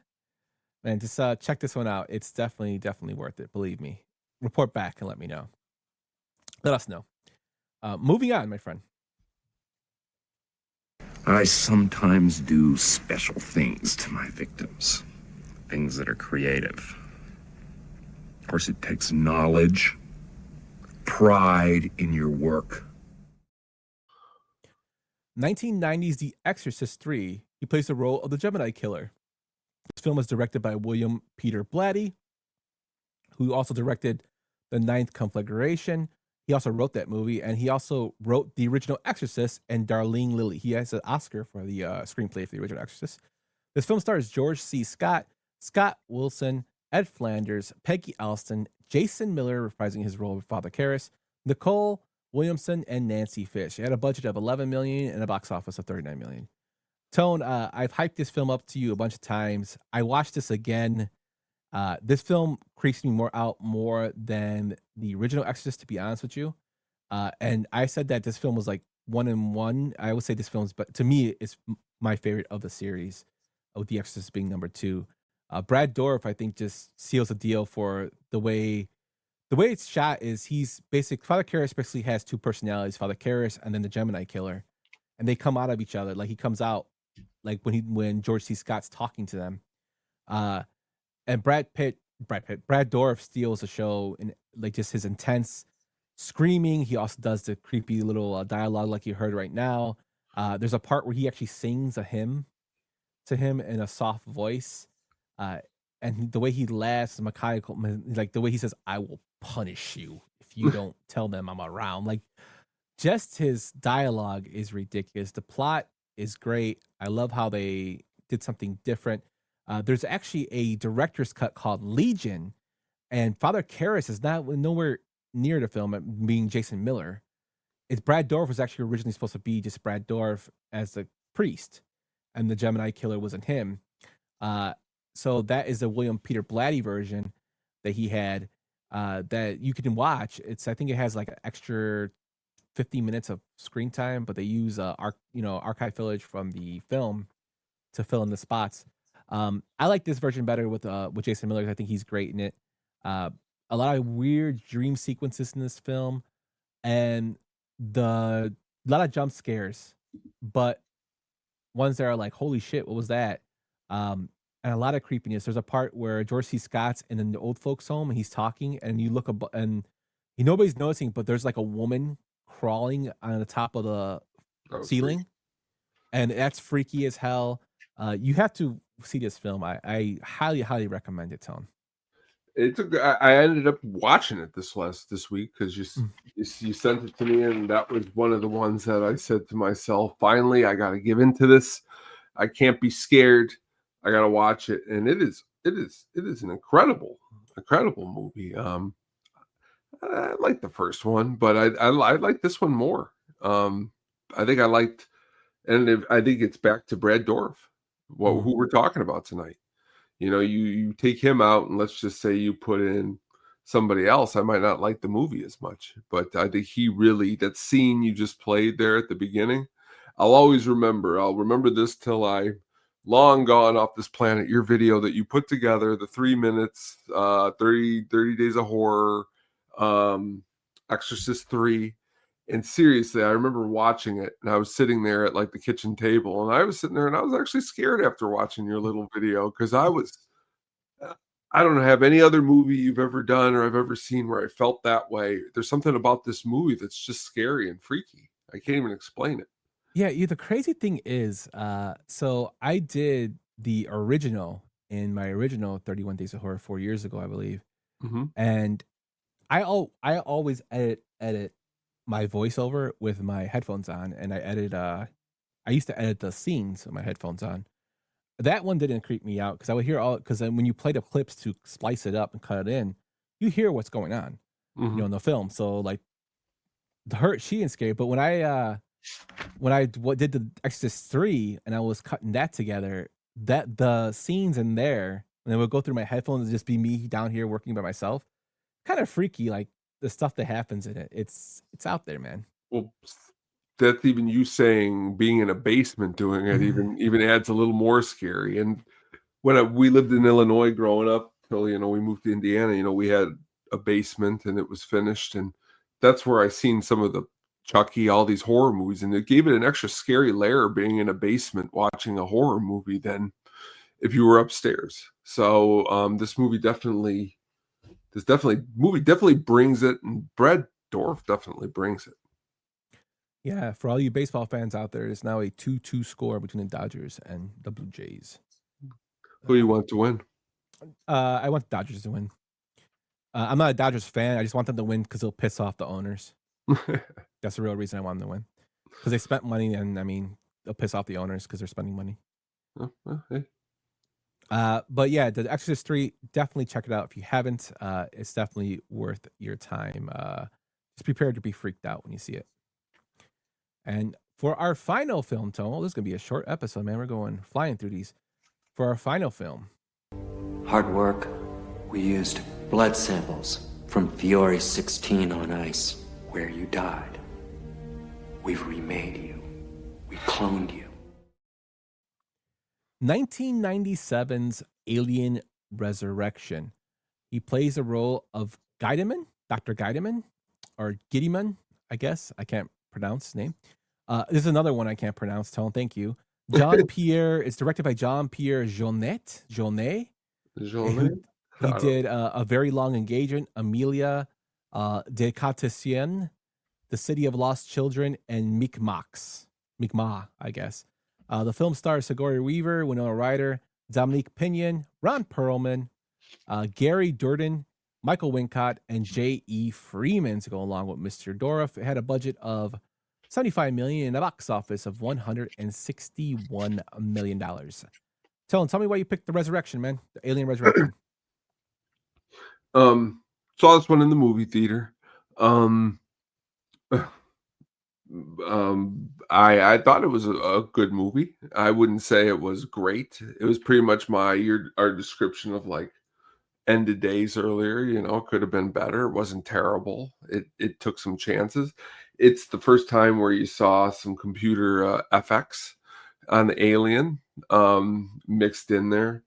and just check this one out. It's definitely worth it. Believe me. Report back and let me know. Let us know. Moving on, my friend. I sometimes do special things to my victims. Things that are creative. Of course, it takes knowledge, pride in your work. 1990's The Exorcist 3. He plays the role of the Gemini Killer. This film was directed by William Peter Blatty, who also directed The Ninth Conflagration. He also wrote that movie, and he also wrote the original Exorcist and Darlene Lilly. He has an Oscar for the screenplay for the original Exorcist. This film stars George C. Scott, Scott Wilson, Ed Flanders, Peggy Alston, Jason Miller reprising his role of Father Karras, Nicole Williamson, and Nancy Fish. It had a budget of $11 million and a box office of $39 million. Tone, I've hyped this film up to you a bunch of times. I watched this again. This film creeps me more than the original Exorcist, to be honest with you. And I said that this film was like 1-1. I would say this film's, but to me, it's my favorite of the series, with The Exorcist being number 2. Brad Dourif, I think, just seals the deal for the way it's shot. Is Father Karras basically has two personalities, Father Karras and then the Gemini Killer, and they come out of each other. Like he comes out like when George C. Scott's talking to them. And Brad Dourif steals the show in like just his intense screaming. He also does the creepy little dialogue like you heard right now. There's a part where he actually sings a hymn to him in a soft voice. And the way he laughs, maniacal, like the way he says, "I will punish you if you don't tell them I'm around." Like just his dialogue is ridiculous. The plot is great. I love how they did something different. There's actually a director's cut called Legion, and Father Karras is nowhere near the film, being Jason Miller. It's Brad Dourif was actually originally supposed to be just Brad Dourif as the priest, and the Gemini Killer wasn't him. So that is the William Peter Blatty version that he had that you can watch. I think it has like an extra 50 minutes of screen time, but they use archive footage from the film to fill in the spots. I like this version better with Jason Miller. I think he's great in it. A lot of weird dream sequences in this film, and a lot of jump scares, but ones that are like, holy shit, what was that? And a lot of creepiness. There's a part where George C. Scott's in the old folks home and he's talking, and you look up and nobody's noticing, but there's like a woman crawling on the top of the ceiling, and that's freaky as hell. You have to see this film. I highly recommend it, Tone. I ended up watching it this week because you sent it to me, and that was one of the ones that I said to myself, finally I got to give into this. I can't be scared. I got to watch it, and it is an incredible movie. I like the first one, but I like this one more. I think I liked, and I think it's back to Brad Dourif, who we're talking about tonight. You know, you take him out, and let's just say you put in somebody else, I might not like the movie as much. But I think he really, that scene you just played there at the beginning, I'll remember this till I long gone off this planet. Your video that you put together, the 3 minutes, 30 Days of Horror, Exorcist 3. And seriously, I remember watching it, and I was sitting there at like the kitchen table, and I was sitting there, and I was actually scared after watching your little video, because I don't have any other movie you've ever done or I've ever seen where I felt that way. There's something about this movie that's just scary and freaky. I can't even explain it. Yeah, the crazy thing is, so I did the original in my original 31 Days of Horror 4 years ago, I believe. Mm-hmm. And I always edit my voiceover with my headphones on, and I used to edit the scenes with my headphones on. That one didn't creep me out because I would hear because when you play the clips to splice it up and cut it in, you hear what's going on, in the film. So like she ain't scary, but when I did the Exorcist 3 and I was cutting that together, that the scenes in there, and it would go through my headphones and just be me down here working by myself, kind of freaky. Like the stuff that happens in it, it's out there, man. Well, that's even you saying being in a basement doing it even adds a little more scary. And when we lived in Illinois growing up till we moved to Indiana, we had a basement and it was finished, and that's where I seen some of the Chucky, all these horror movies, and it gave it an extra scary layer being in a basement watching a horror movie than if you were upstairs. So this movie definitely brings it, and Brad Dourif definitely brings it. Yeah, for all you baseball fans out there, it's now a 2-2 score between the Dodgers and the Blue Jays. Who do you want to win? I want the Dodgers to win. I'm not a Dodgers fan. I just want them to win because it'll piss off the owners. That's the real reason I want them to win. Because they spent money, and they'll piss off the owners because they're spending money. Hey. But yeah, the Exorcist 3, definitely check it out if you haven't. It's definitely worth your time. Just prepare to be freaked out when you see it. And for our final film, Tomo, this is going to be a short episode, man. We're going flying through these. For our final film. Hard work. We used blood samples from Fiore 16 on ice, where you died. We've remade you. We cloned you. 1997's Alien Resurrection. He plays the role of Guydeman, Dr. Guydeman, or Giddyman, I guess. I can't pronounce his name. This is another one I can't pronounce, Tone. Thank you. It's directed by Jean-Pierre Jeunet. He did A Very Long Engagement, Amelia, De Cartesienne, The City of Lost Children, and Mi'kmaq, I guess. The film stars Sigourney Weaver, Winona Ryder, Dominique Pinion, Ron Perlman, Gary Durden, Michael Wincott, and J.E. Freeman to go along with Mr. Dourif. It had a budget of $75 million and a box office of $161 million. Tell me why you picked The Resurrection, man. The Alien Resurrection. Saw this one in the movie theater. I thought it was a good movie. I wouldn't say it was great. It was pretty much our description of like ended days earlier. Could have been better. It wasn't terrible. It took some chances. It's the first time where you saw some computer FX on the Alien mixed in there.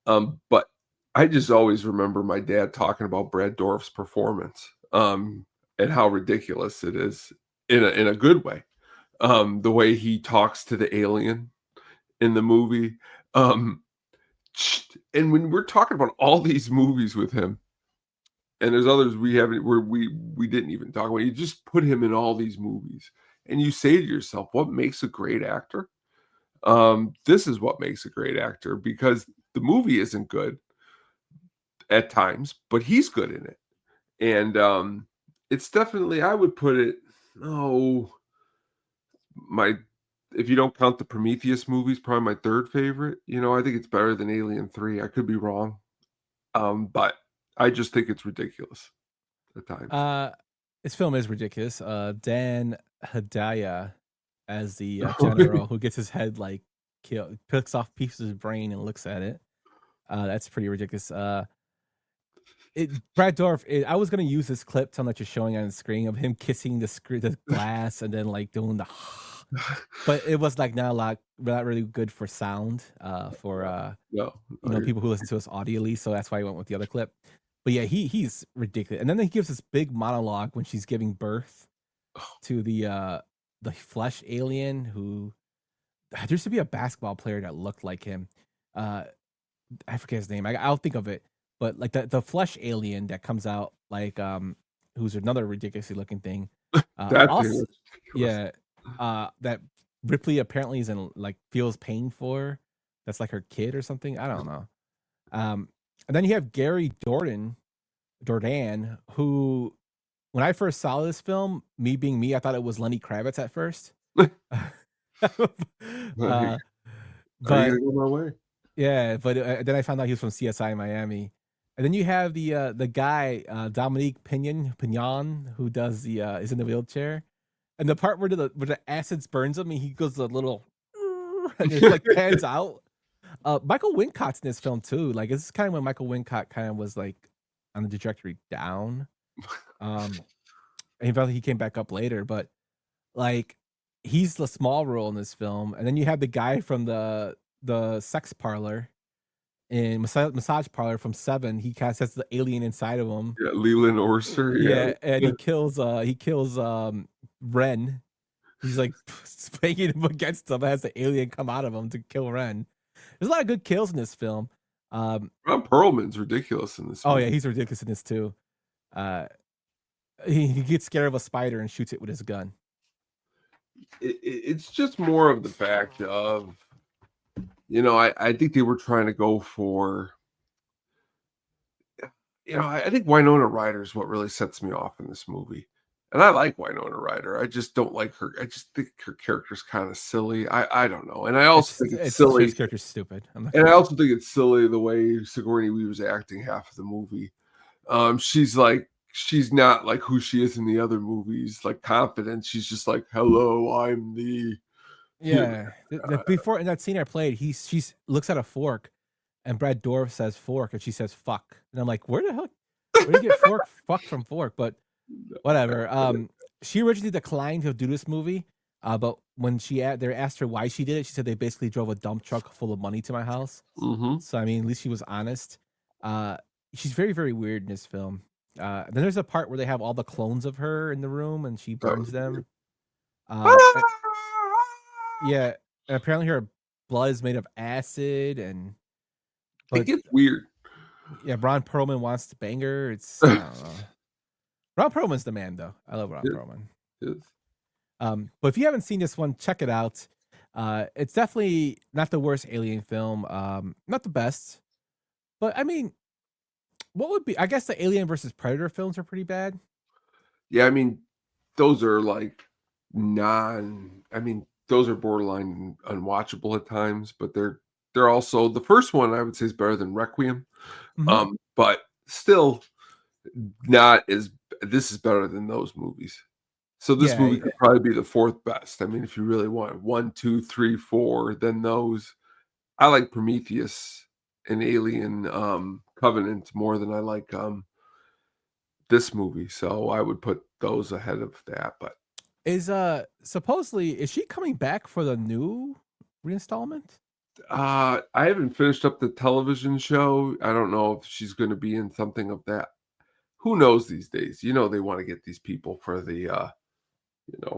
But I just always remember my dad talking about Brad Dourif's performance and how ridiculous it is in a good way. The way he talks to the alien in the movie. And when we're talking about all these movies with him, and there's others we haven't, where we didn't even talk about, you just put him in all these movies and you say to yourself, what makes a great actor? This is what makes a great actor, because the movie isn't good at times, but he's good in it. And it's definitely, I would put it, if you don't count the Prometheus movies, probably my third favorite. I think it's better than Alien 3. I could be wrong. But I just think it's ridiculous at times. This film is ridiculous. Dan Hedaya as the general who gets his head like killed, picks off pieces of his brain and looks at it. That's pretty ridiculous. Brad Dourif. I was gonna use this clip to let you showing on the screen of him kissing the glass and then like doing the, but it was like not really good for sound. No, People who listen to us audibly, so that's why I went with the other clip. But yeah, he's ridiculous. And then he gives this big monologue when she's giving birth to the flesh alien who there used to be a basketball player that looked like him. I forget his name. I'll think of it. But like the flesh alien that comes out, like who's another ridiculously looking thing. Also, yeah, that Ripley apparently is in like feels pain for. That's like her kid or something. I don't know. And then you have Gary Dordan, who, when I first saw this film, me being me, I thought it was Lenny Kravitz at first. But Are you gonna go my way? Yeah, but then I found out he was from CSI Miami. And then you have the guy Dominique Pignon, who does the is in the wheelchair, and the part where the acids burns him, and he goes a little and it like pans out. Michael Wincott's in this film too. Like this is kind of when Michael Wincott kind of was like on the trajectory down. And he came back up later, but like he's the small role in this film. And then you have the guy from the sex parlor in massage parlor from Seven. He kind of sets the alien inside of him. Yeah, Leland Orser. Yeah, and he kills Ren. He's like spanking him against him, has the alien come out of him to kill Ren. There's a lot of good kills in this film. Ron Perlman's ridiculous in this film. Oh yeah, he's ridiculous in this too. He gets scared of a spider and shoots it with his gun. It's just more of the fact of, I think they were trying to go for, I think Winona Ryder is what really sets me off in this movie. And I like Winona Ryder. I just don't like her. I just think her character's kind of silly. I don't know. And I also think it's silly. His character's stupid. And I also think it's silly the way Sigourney Weaver's acting half of the movie. She's not like who she is in the other movies, like confident. She's just like, hello, I'm the... Yeah. Before in that scene I played, she looks at a fork and Brad Dourif says fork and she says fuck. And I'm like, where do you get fuck from fork? But whatever. She originally declined to do this movie, but when they asked her why she did it, she said they basically drove a dump truck full of money to my house. Mm-hmm. So I mean, at least she was honest. She's very, very weird in this film. Then there's a part where they have all the clones of her in the room and she burns them. Yeah, and apparently her blood is made of acid, it gets weird. Yeah, Ron Perlman wants to bang her. I don't know. Ron Perlman's the man, though. I love Ron Perlman. Yes. But if you haven't seen this one, check it out. It's definitely not the worst Alien film. Not the best, but I mean, what would be? I guess the Alien versus Predator films are pretty bad. Yeah, I mean, those are like those are borderline unwatchable at times, but they're also, the first one I would say is better than Requiem. Mm-hmm. But still not as, this is better than those movies. So this movie could probably be the fourth best. I mean, if you really want 1, 2, 3, 4, then those. I like Prometheus and Alien Covenant more than I like this movie. So I would put those ahead of that. But is she coming back for the new reinstallment? I haven't finished up the television show. I don't know if she's going to be in something of that. Who knows these days? They want to get these people for the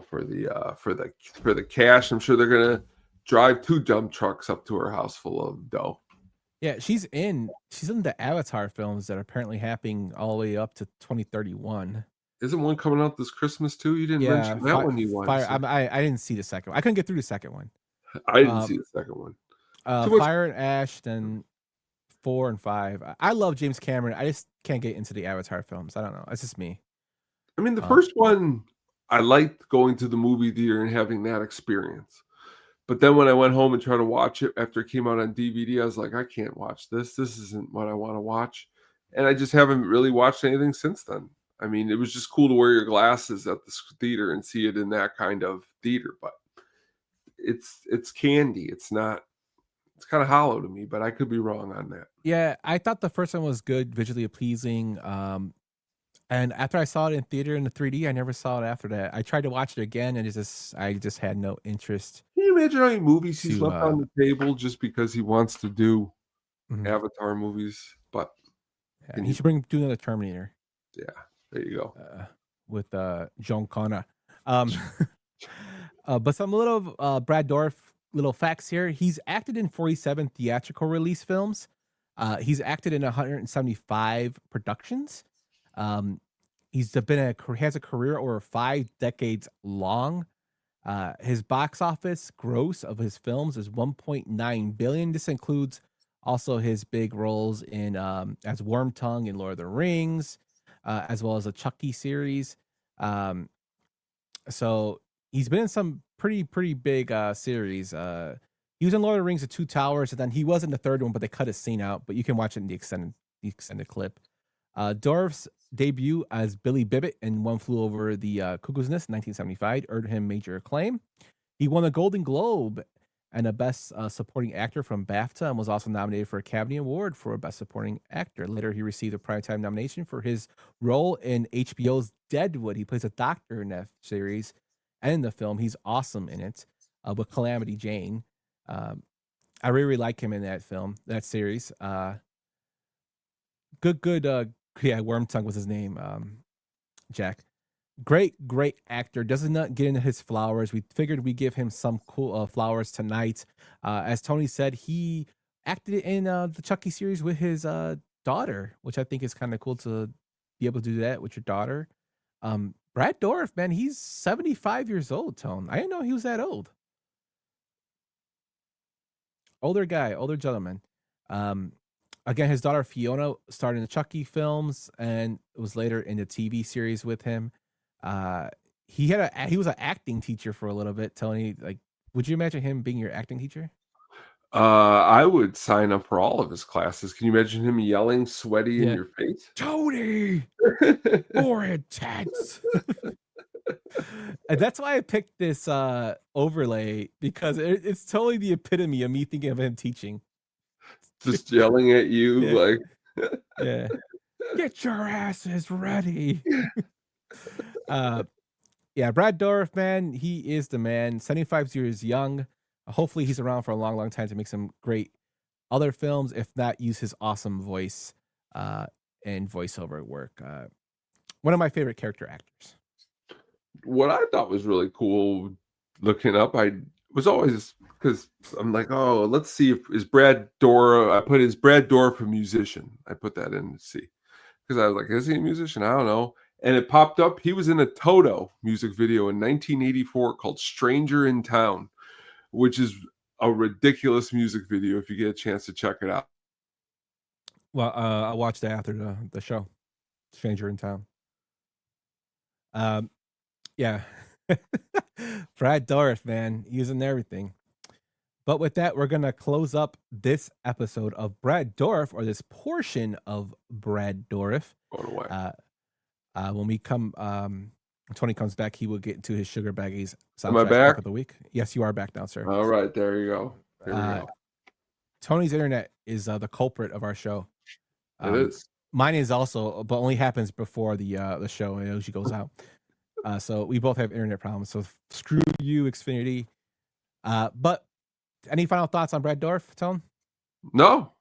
for the cash. I'm sure they're going to drive 2 dump trucks up to her house full of dough. Yeah, she's in the Avatar films that are apparently happening all the way up to 2031. Isn't one coming out this Christmas too? You didn't mention that one you wanted. I didn't see the second one. I couldn't get through the second one. I didn't see the second one. Fire and Ash, then 4 and 5. I love James Cameron. I just can't get into the Avatar films. I don't know. It's just me. I mean, the first one, I liked going to the movie theater and having that experience. But then when I went home and tried to watch it after it came out on DVD, I was like, I can't watch this. This isn't what I want to watch. And I just haven't really watched anything since then. I mean, it was just cool to wear your glasses at the theater and see it in that kind of theater. But it's candy. It's not It's kind of hollow to me, but I could be wrong on that. Yeah, I thought the first one was good, visually pleasing. And after I saw it in theater in the 3D, I never saw it after that. I tried to watch it again, and I just had no interest. Can you imagine how many movies he's to, left on the table just because he wants to do Mhm. Avatar movies? But Yeah, he should do another Terminator. Yeah, there you go. With John Connor. But some little Brad Dourif little facts here. He's acted in 47 theatrical release films. He's acted in 175 productions. He's has a career over 5 decades long. His box office gross of his films is 1.9 billion. This includes also his big roles in as Wormtongue in Lord of the Rings, as well as the Chucky series. So he's been in some pretty big series. He was in Lord of the Rings: The Two Towers, and then he was in the third one, but they cut his scene out. But you can watch it in the extended clip. Dourif's debut as Billy Bibbit in One Flew Over the Cuckoo's Nest in 1975 earned him major acclaim. He won a Golden Globe and a Best Supporting Actor from BAFTA, and was also nominated for Academy Award for Best Supporting Actor. Later, he received a Primetime nomination for his role in HBO's Deadwood. He plays a doctor in that series and in the film. He's awesome in it with Calamity Jane. I really like him in that film, that series. Yeah, Wormtongue was his name, Jack. Great actor. Does not get into his flowers. We figured we'd give him some cool flowers tonight. As Tony said, he acted in the Chucky series with his daughter, which I think is kind of cool to be able to do that with your daughter. Brad Dourif, man, he's 75 years old, Tone. I didn't know he was that old. Older guy, older gentleman. Again, his daughter Fiona starred in the Chucky films and was later in the TV series with him. He was an acting teacher for a little bit. Tony, like, would you imagine him being your acting teacher? I would sign up for all of his classes. Can you imagine him yelling, sweaty in your face? Tony, more intense. And that's why I picked this overlay, because it's totally the epitome of me thinking of him teaching. Just yelling at you like, yeah, get your asses ready. Yeah, Brad Dourif, man, he is the man. 75 years young. Hopefully he's around for a long time to make some great other films, if not use his awesome voice and voiceover work. One of my favorite character actors. What I thought was really cool looking up, I was always, because I'm like, oh, let's see if is Brad Dourif. I put, is Brad Dourif a musician? I put that in to see, because I was like, is he a musician? I don't know. And it popped up. He was in a Toto music video in 1984 called "Stranger in Town," which is a ridiculous music video. If you get a chance to check it out. Well, I'll watch that after the show. "Stranger in Town." Yeah. Brad Dourif, man, using everything. But with that, we're going to close up this episode of Brad Dourif, or this portion of Brad Dourif. Going away. When we come, Tony comes back, he will get into his Sugar Baggies Am I back? of the week. Yes, you are back now, sir. All right, there you go. There we go. Tony's internet is the culprit of our show. It is. Mine is also, but only happens before the show. It usually goes out. So we both have internet problems. So screw you, Xfinity. But any final thoughts on Brad Dourif, Tone? No.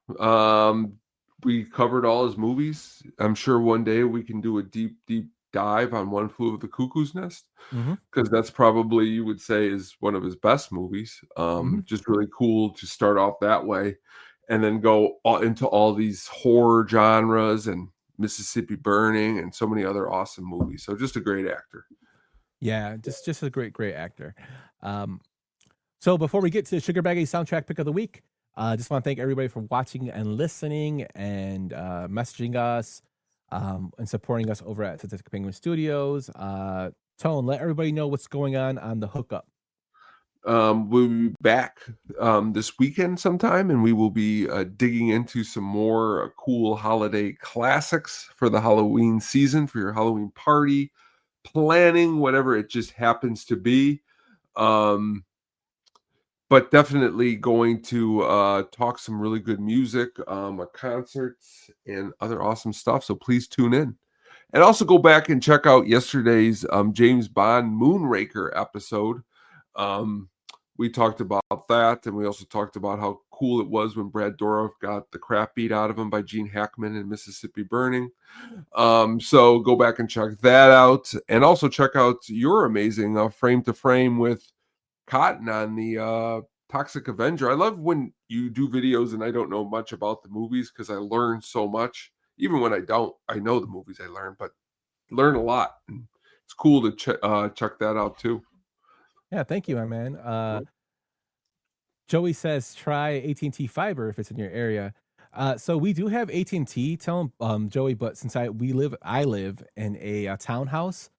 We covered all his movies. I'm sure one day we can do a deep dive on One Flew Over the Cuckoo's Nest, because that's probably, you would say, is one of his best movies. Just really cool to start off that way, and then go into all these horror genres and Mississippi Burning and so many other awesome movies. So just a great actor. Yeah, just a great actor. So before we get to the Sugar Baggy soundtrack pick of the week, I just want to thank everybody for watching and listening and messaging us and supporting us over at Statistic Penguin Studios. Tone, let everybody know what's going on the hookup. We'll be back this weekend sometime, and we will be digging into some more cool holiday classics for the Halloween season, for your Halloween party planning, whatever it just happens to be. but definitely going to talk some really good music, concerts, and other awesome stuff. So please tune in. And also go back and check out yesterday's James Bond Moonraker episode. We talked about that, and we also talked about how cool it was when Brad Dourif got the crap beat out of him by Gene Hackman in Mississippi Burning. So go back and check that out. And also check out your amazing Frame to Frame with Cotton on the Toxic Avenger. I love when you do videos and I don't know much about the movies because I learn so much. Even when I don't, I know the movies I learn, but learn a lot. It's cool to check that out too. Yeah, thank you, my man. Joey says try AT&T Fiber if it's in your area. So we do have AT&T. Tell him, Joey, but since I live in a townhouse,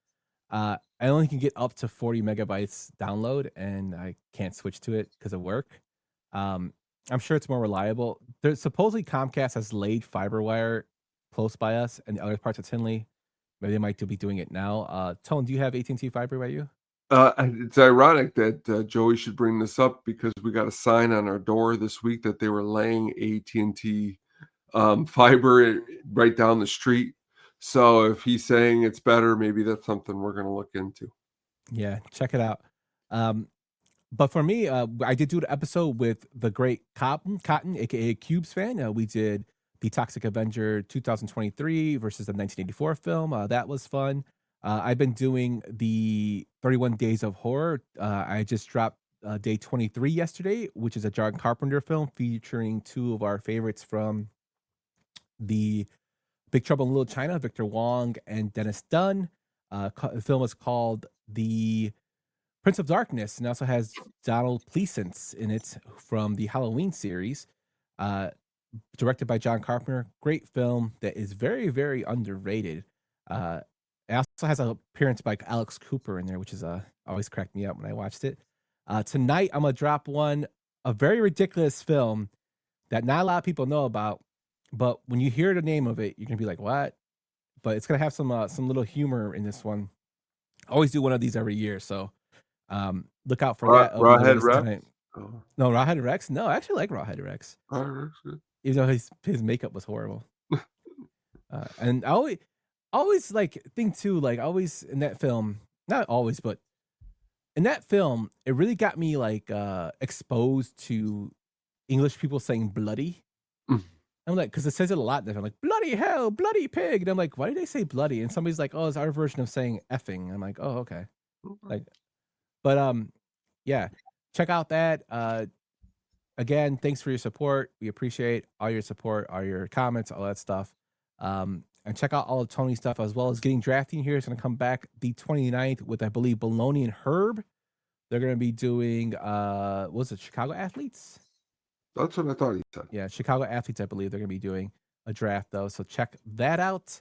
I only can get up to 40 megabytes download, and I can't switch to it because of work. I'm sure it's more reliable. There's supposedly Comcast has laid fiber wire close by us and other parts of Tinley. Maybe they might be doing it now. Tone, do you have AT&T Fiber by you? It's ironic that Joey should bring this up because we got a sign on our door this week that they were laying AT&T fiber right down the street. So if he's saying it's better, maybe that's something we're going to look into. Yeah, check it out. But for me, I did do an episode with the great Cotton, aka Cubes fan. We did the Toxic Avenger 2023 versus the 1984 film. That was fun. I've been doing the 31 Days of Horror. I just dropped day 23 yesterday, which is a John Carpenter film featuring two of our favorites from the Big Trouble in Little China, Victor Wong and Dennis Dunn. The film is called The Prince of Darkness, and also has Donald Pleasance in it from the Halloween series. Directed by John Carpenter. Great film that is very, very underrated. It also has an appearance by Alex Cooper in there, which is always cracked me up when I watched it. Tonight, I'm going to drop a very ridiculous film that not a lot of people know about, but when you hear the name of it, you're going to be like, what? But it's going to have some little humor in this one. I always do one of these every year, so look out for that. Rawhead Rex? Oh. No, Rawhead Rex? No, I actually like Rawhead Rex. Good. Even though his makeup was horrible. And I always like think too, like always in that film, not always, but in that film, it really got me like exposed to English people saying bloody. I'm like, because it says it a lot. I'm like, bloody hell, bloody pig. And I'm like, why do they say bloody? And somebody's like, oh, it's our version of saying effing. I'm like, oh, okay. Like, but yeah, check out that. Again, thanks for your support. We appreciate all your support, all your comments, all that stuff. And check out all of Tony's stuff, as well as Getting Drafting here. It's going to come back the 29th with, I believe, Baloney and Herb. They're going to be doing, what was it, Chicago Athletes? That's what I thought he said. Yeah, Chicago Athletes, I believe. They're going to be doing a draft, though. So check that out.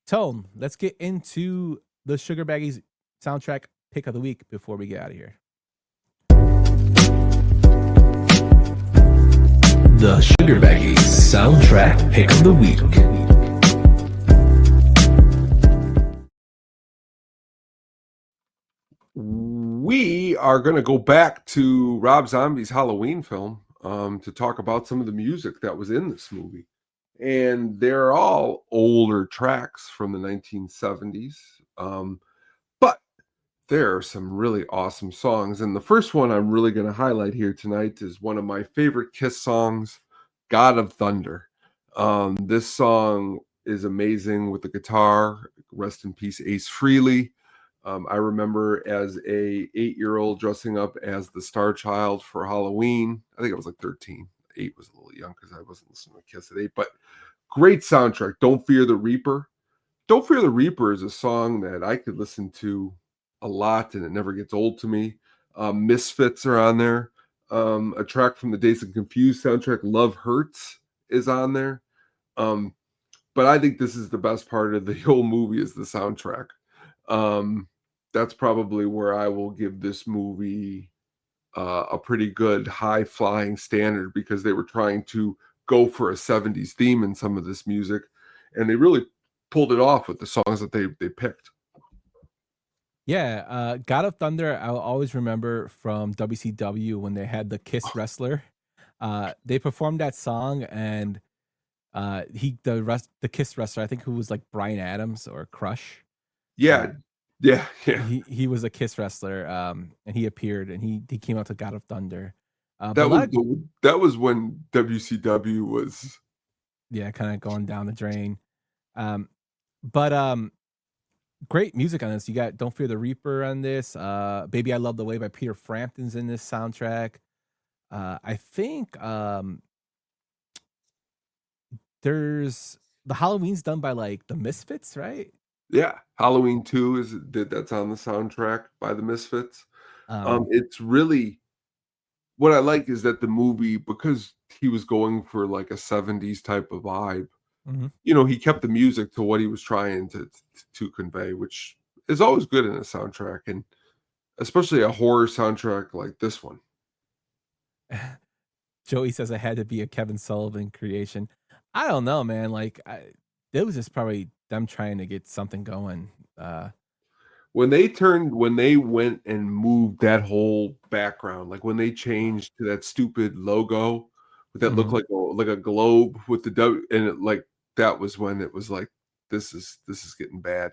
Tone, let's get into the Sugar Baggies soundtrack pick of the week before we get out of here. The Sugar Baggies soundtrack pick of the week. We are going to go back to Rob Zombie's Halloween film to talk about some of the music that was in this movie. And they're all older tracks from the 1970s. But there are some really awesome songs. And the first one I'm really going to highlight here tonight is one of my favorite Kiss songs, God of Thunder. This song is amazing with the guitar. Rest in peace, Ace Frehley. I remember as a 8-year-old dressing up as the Star Child for Halloween. I think I was like 13. 8 was a little young because I wasn't listening to Kiss at 8. But great soundtrack. Don't Fear the Reaper. Don't Fear the Reaper is a song that I could listen to a lot and it never gets old to me. Misfits are on there. A track from the Dazed and Confused soundtrack, Love Hurts, is on there. But I think this is the best part of the whole movie is the soundtrack. That's probably where I will give this movie a pretty good high-flying standard because they were trying to go for a 70s theme in some of this music, and they really pulled it off with the songs that they picked. Yeah, God of Thunder, I'll always remember from WCW when they had the Kiss wrestler. They performed that song, and the Kiss wrestler, I think, who was like Brian Adams or Crush. Yeah. He was a Kiss wrestler, and he appeared, and he came out to God of Thunder. That was when WCW was kind of going down the drain. But great music on this. You got Don't Fear the Reaper on this. Baby I Love the Way by Peter Frampton's in this soundtrack. I think there's the Halloween's done by like the Misfits, right? Yeah, Halloween 2 that's on the soundtrack by the Misfits. It's really what I like is that the movie, because he was going for like a 70s type of vibe, he kept the music to what he was trying to convey, which is always good in a soundtrack, and especially a horror soundtrack like this one. Joey says it had to be a Kevin Sullivan creation. I don't know, man. Like, it was just probably them trying to get something going. When they went and moved that whole background, like when they changed to that stupid logo that looked like a globe with the W, and it like that was when it was like this is getting bad.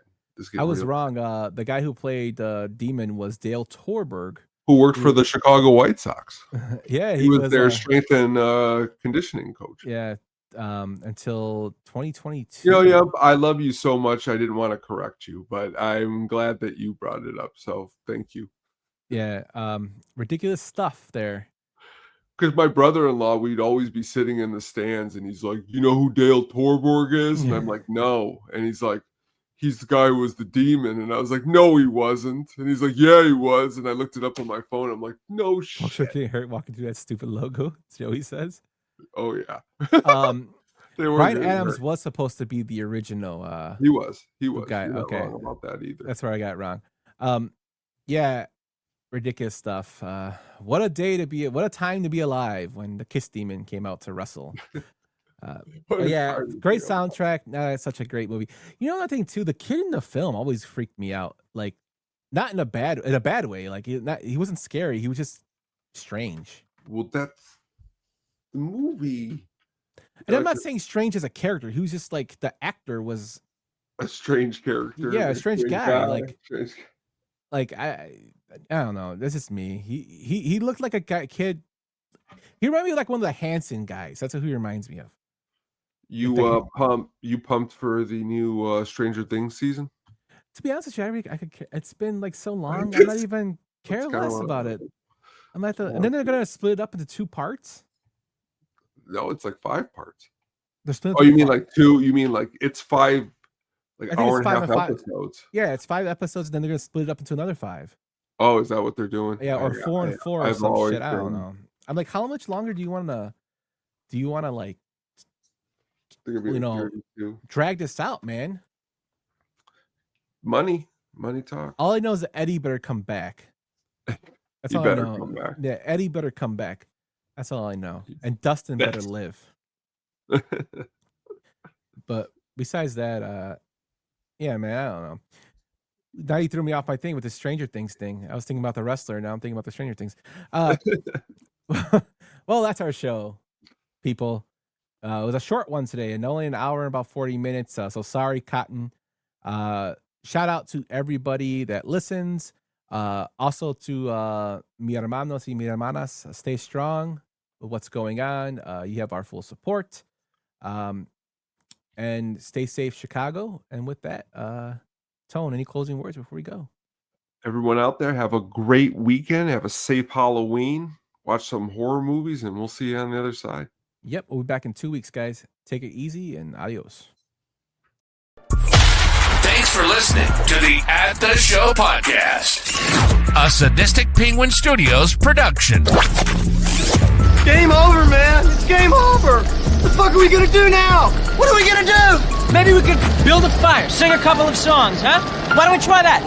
I was wrong. The guy who played Demon was Dale Torberg, who worked for the Chicago White Sox. Yeah, he was their strength and conditioning coach. Yeah, until 2022. I love you so much. I didn't want to correct you, but I'm glad that you brought it up. So thank you. Yeah, ridiculous stuff there. Because my brother-in-law, we'd always be sitting in the stands, and he's like, "You know who Dale Torborg is?" And I'm like, "No." And he's like, "He's the guy who was the Demon." And I was like, "No, he wasn't." And he's like, "Yeah, he was." And I looked it up on my phone. I'm like, "No shit." I'm sure getting hurt walking through that stupid logo. Joey says. Oh yeah. Brian Adams was supposed to be the original. He was guy. You're not okay, wrong about that either. That's where I got it wrong. Yeah, ridiculous stuff. What a time to be alive when the Kiss Demon came out to wrestle. Yeah, great soundtrack. It's such a great movie. Another thing too, the kid in the film always freaked me out. Like, not in a bad way. Like, he wasn't scary. He was just strange. Well, that's the movie. And I'm not saying strange as a character. He was just like, the actor was a strange character. Yeah, a strange guy. Like I don't know. This is me. He looked like a kid. He reminded me of like one of the Hanson guys. That's who he reminds me of. You pumped for the new Stranger Things season? To be honest with you, it's been like so long. I'm not even careless about it. And then they're gonna split it up into 2 parts. No, it's like 5 parts. You mean like 2? You mean like it's 5, like hour and a half episodes? Yeah, it's 5 episodes, and then they're gonna split it up into another 5. Oh, is that what they're doing? Yeah, or 4 and 4 or some shit. I don't know. I'm like, how much longer do you want to like, drag this out, man? Money talk. All I know is that Eddie better come back. That's all I know. Come back. Yeah, Eddie better come back. That's all I know. And Dustin better live. But besides that, yeah, man, I don't know. Now you threw me off my thing with the Stranger Things thing. I was thinking about the wrestler. Now I'm thinking about the Stranger Things. Well, that's our show, people. It was a short one today, and only an hour and about 40 minutes. So sorry, Cotton. Shout out to everybody that listens. Also to mi hermanos y mi hermanas. Stay strong with what's going on. You have our full support. And stay safe, Chicago. And with that, Tone, any closing words before we go? Everyone out there, have a great weekend. Have a safe Halloween. Watch some horror movies, and we'll see you on the other side. Yep, we'll be back in 2 weeks, guys. Take it easy, and adios. Thanks for listening to the At The Show podcast, a Sadistic Penguin Studios production. Game over, man. It's game over. What the fuck are we gonna do now? What are we gonna do? Maybe we could build a fire, sing a couple of songs, huh? Why don't we try that?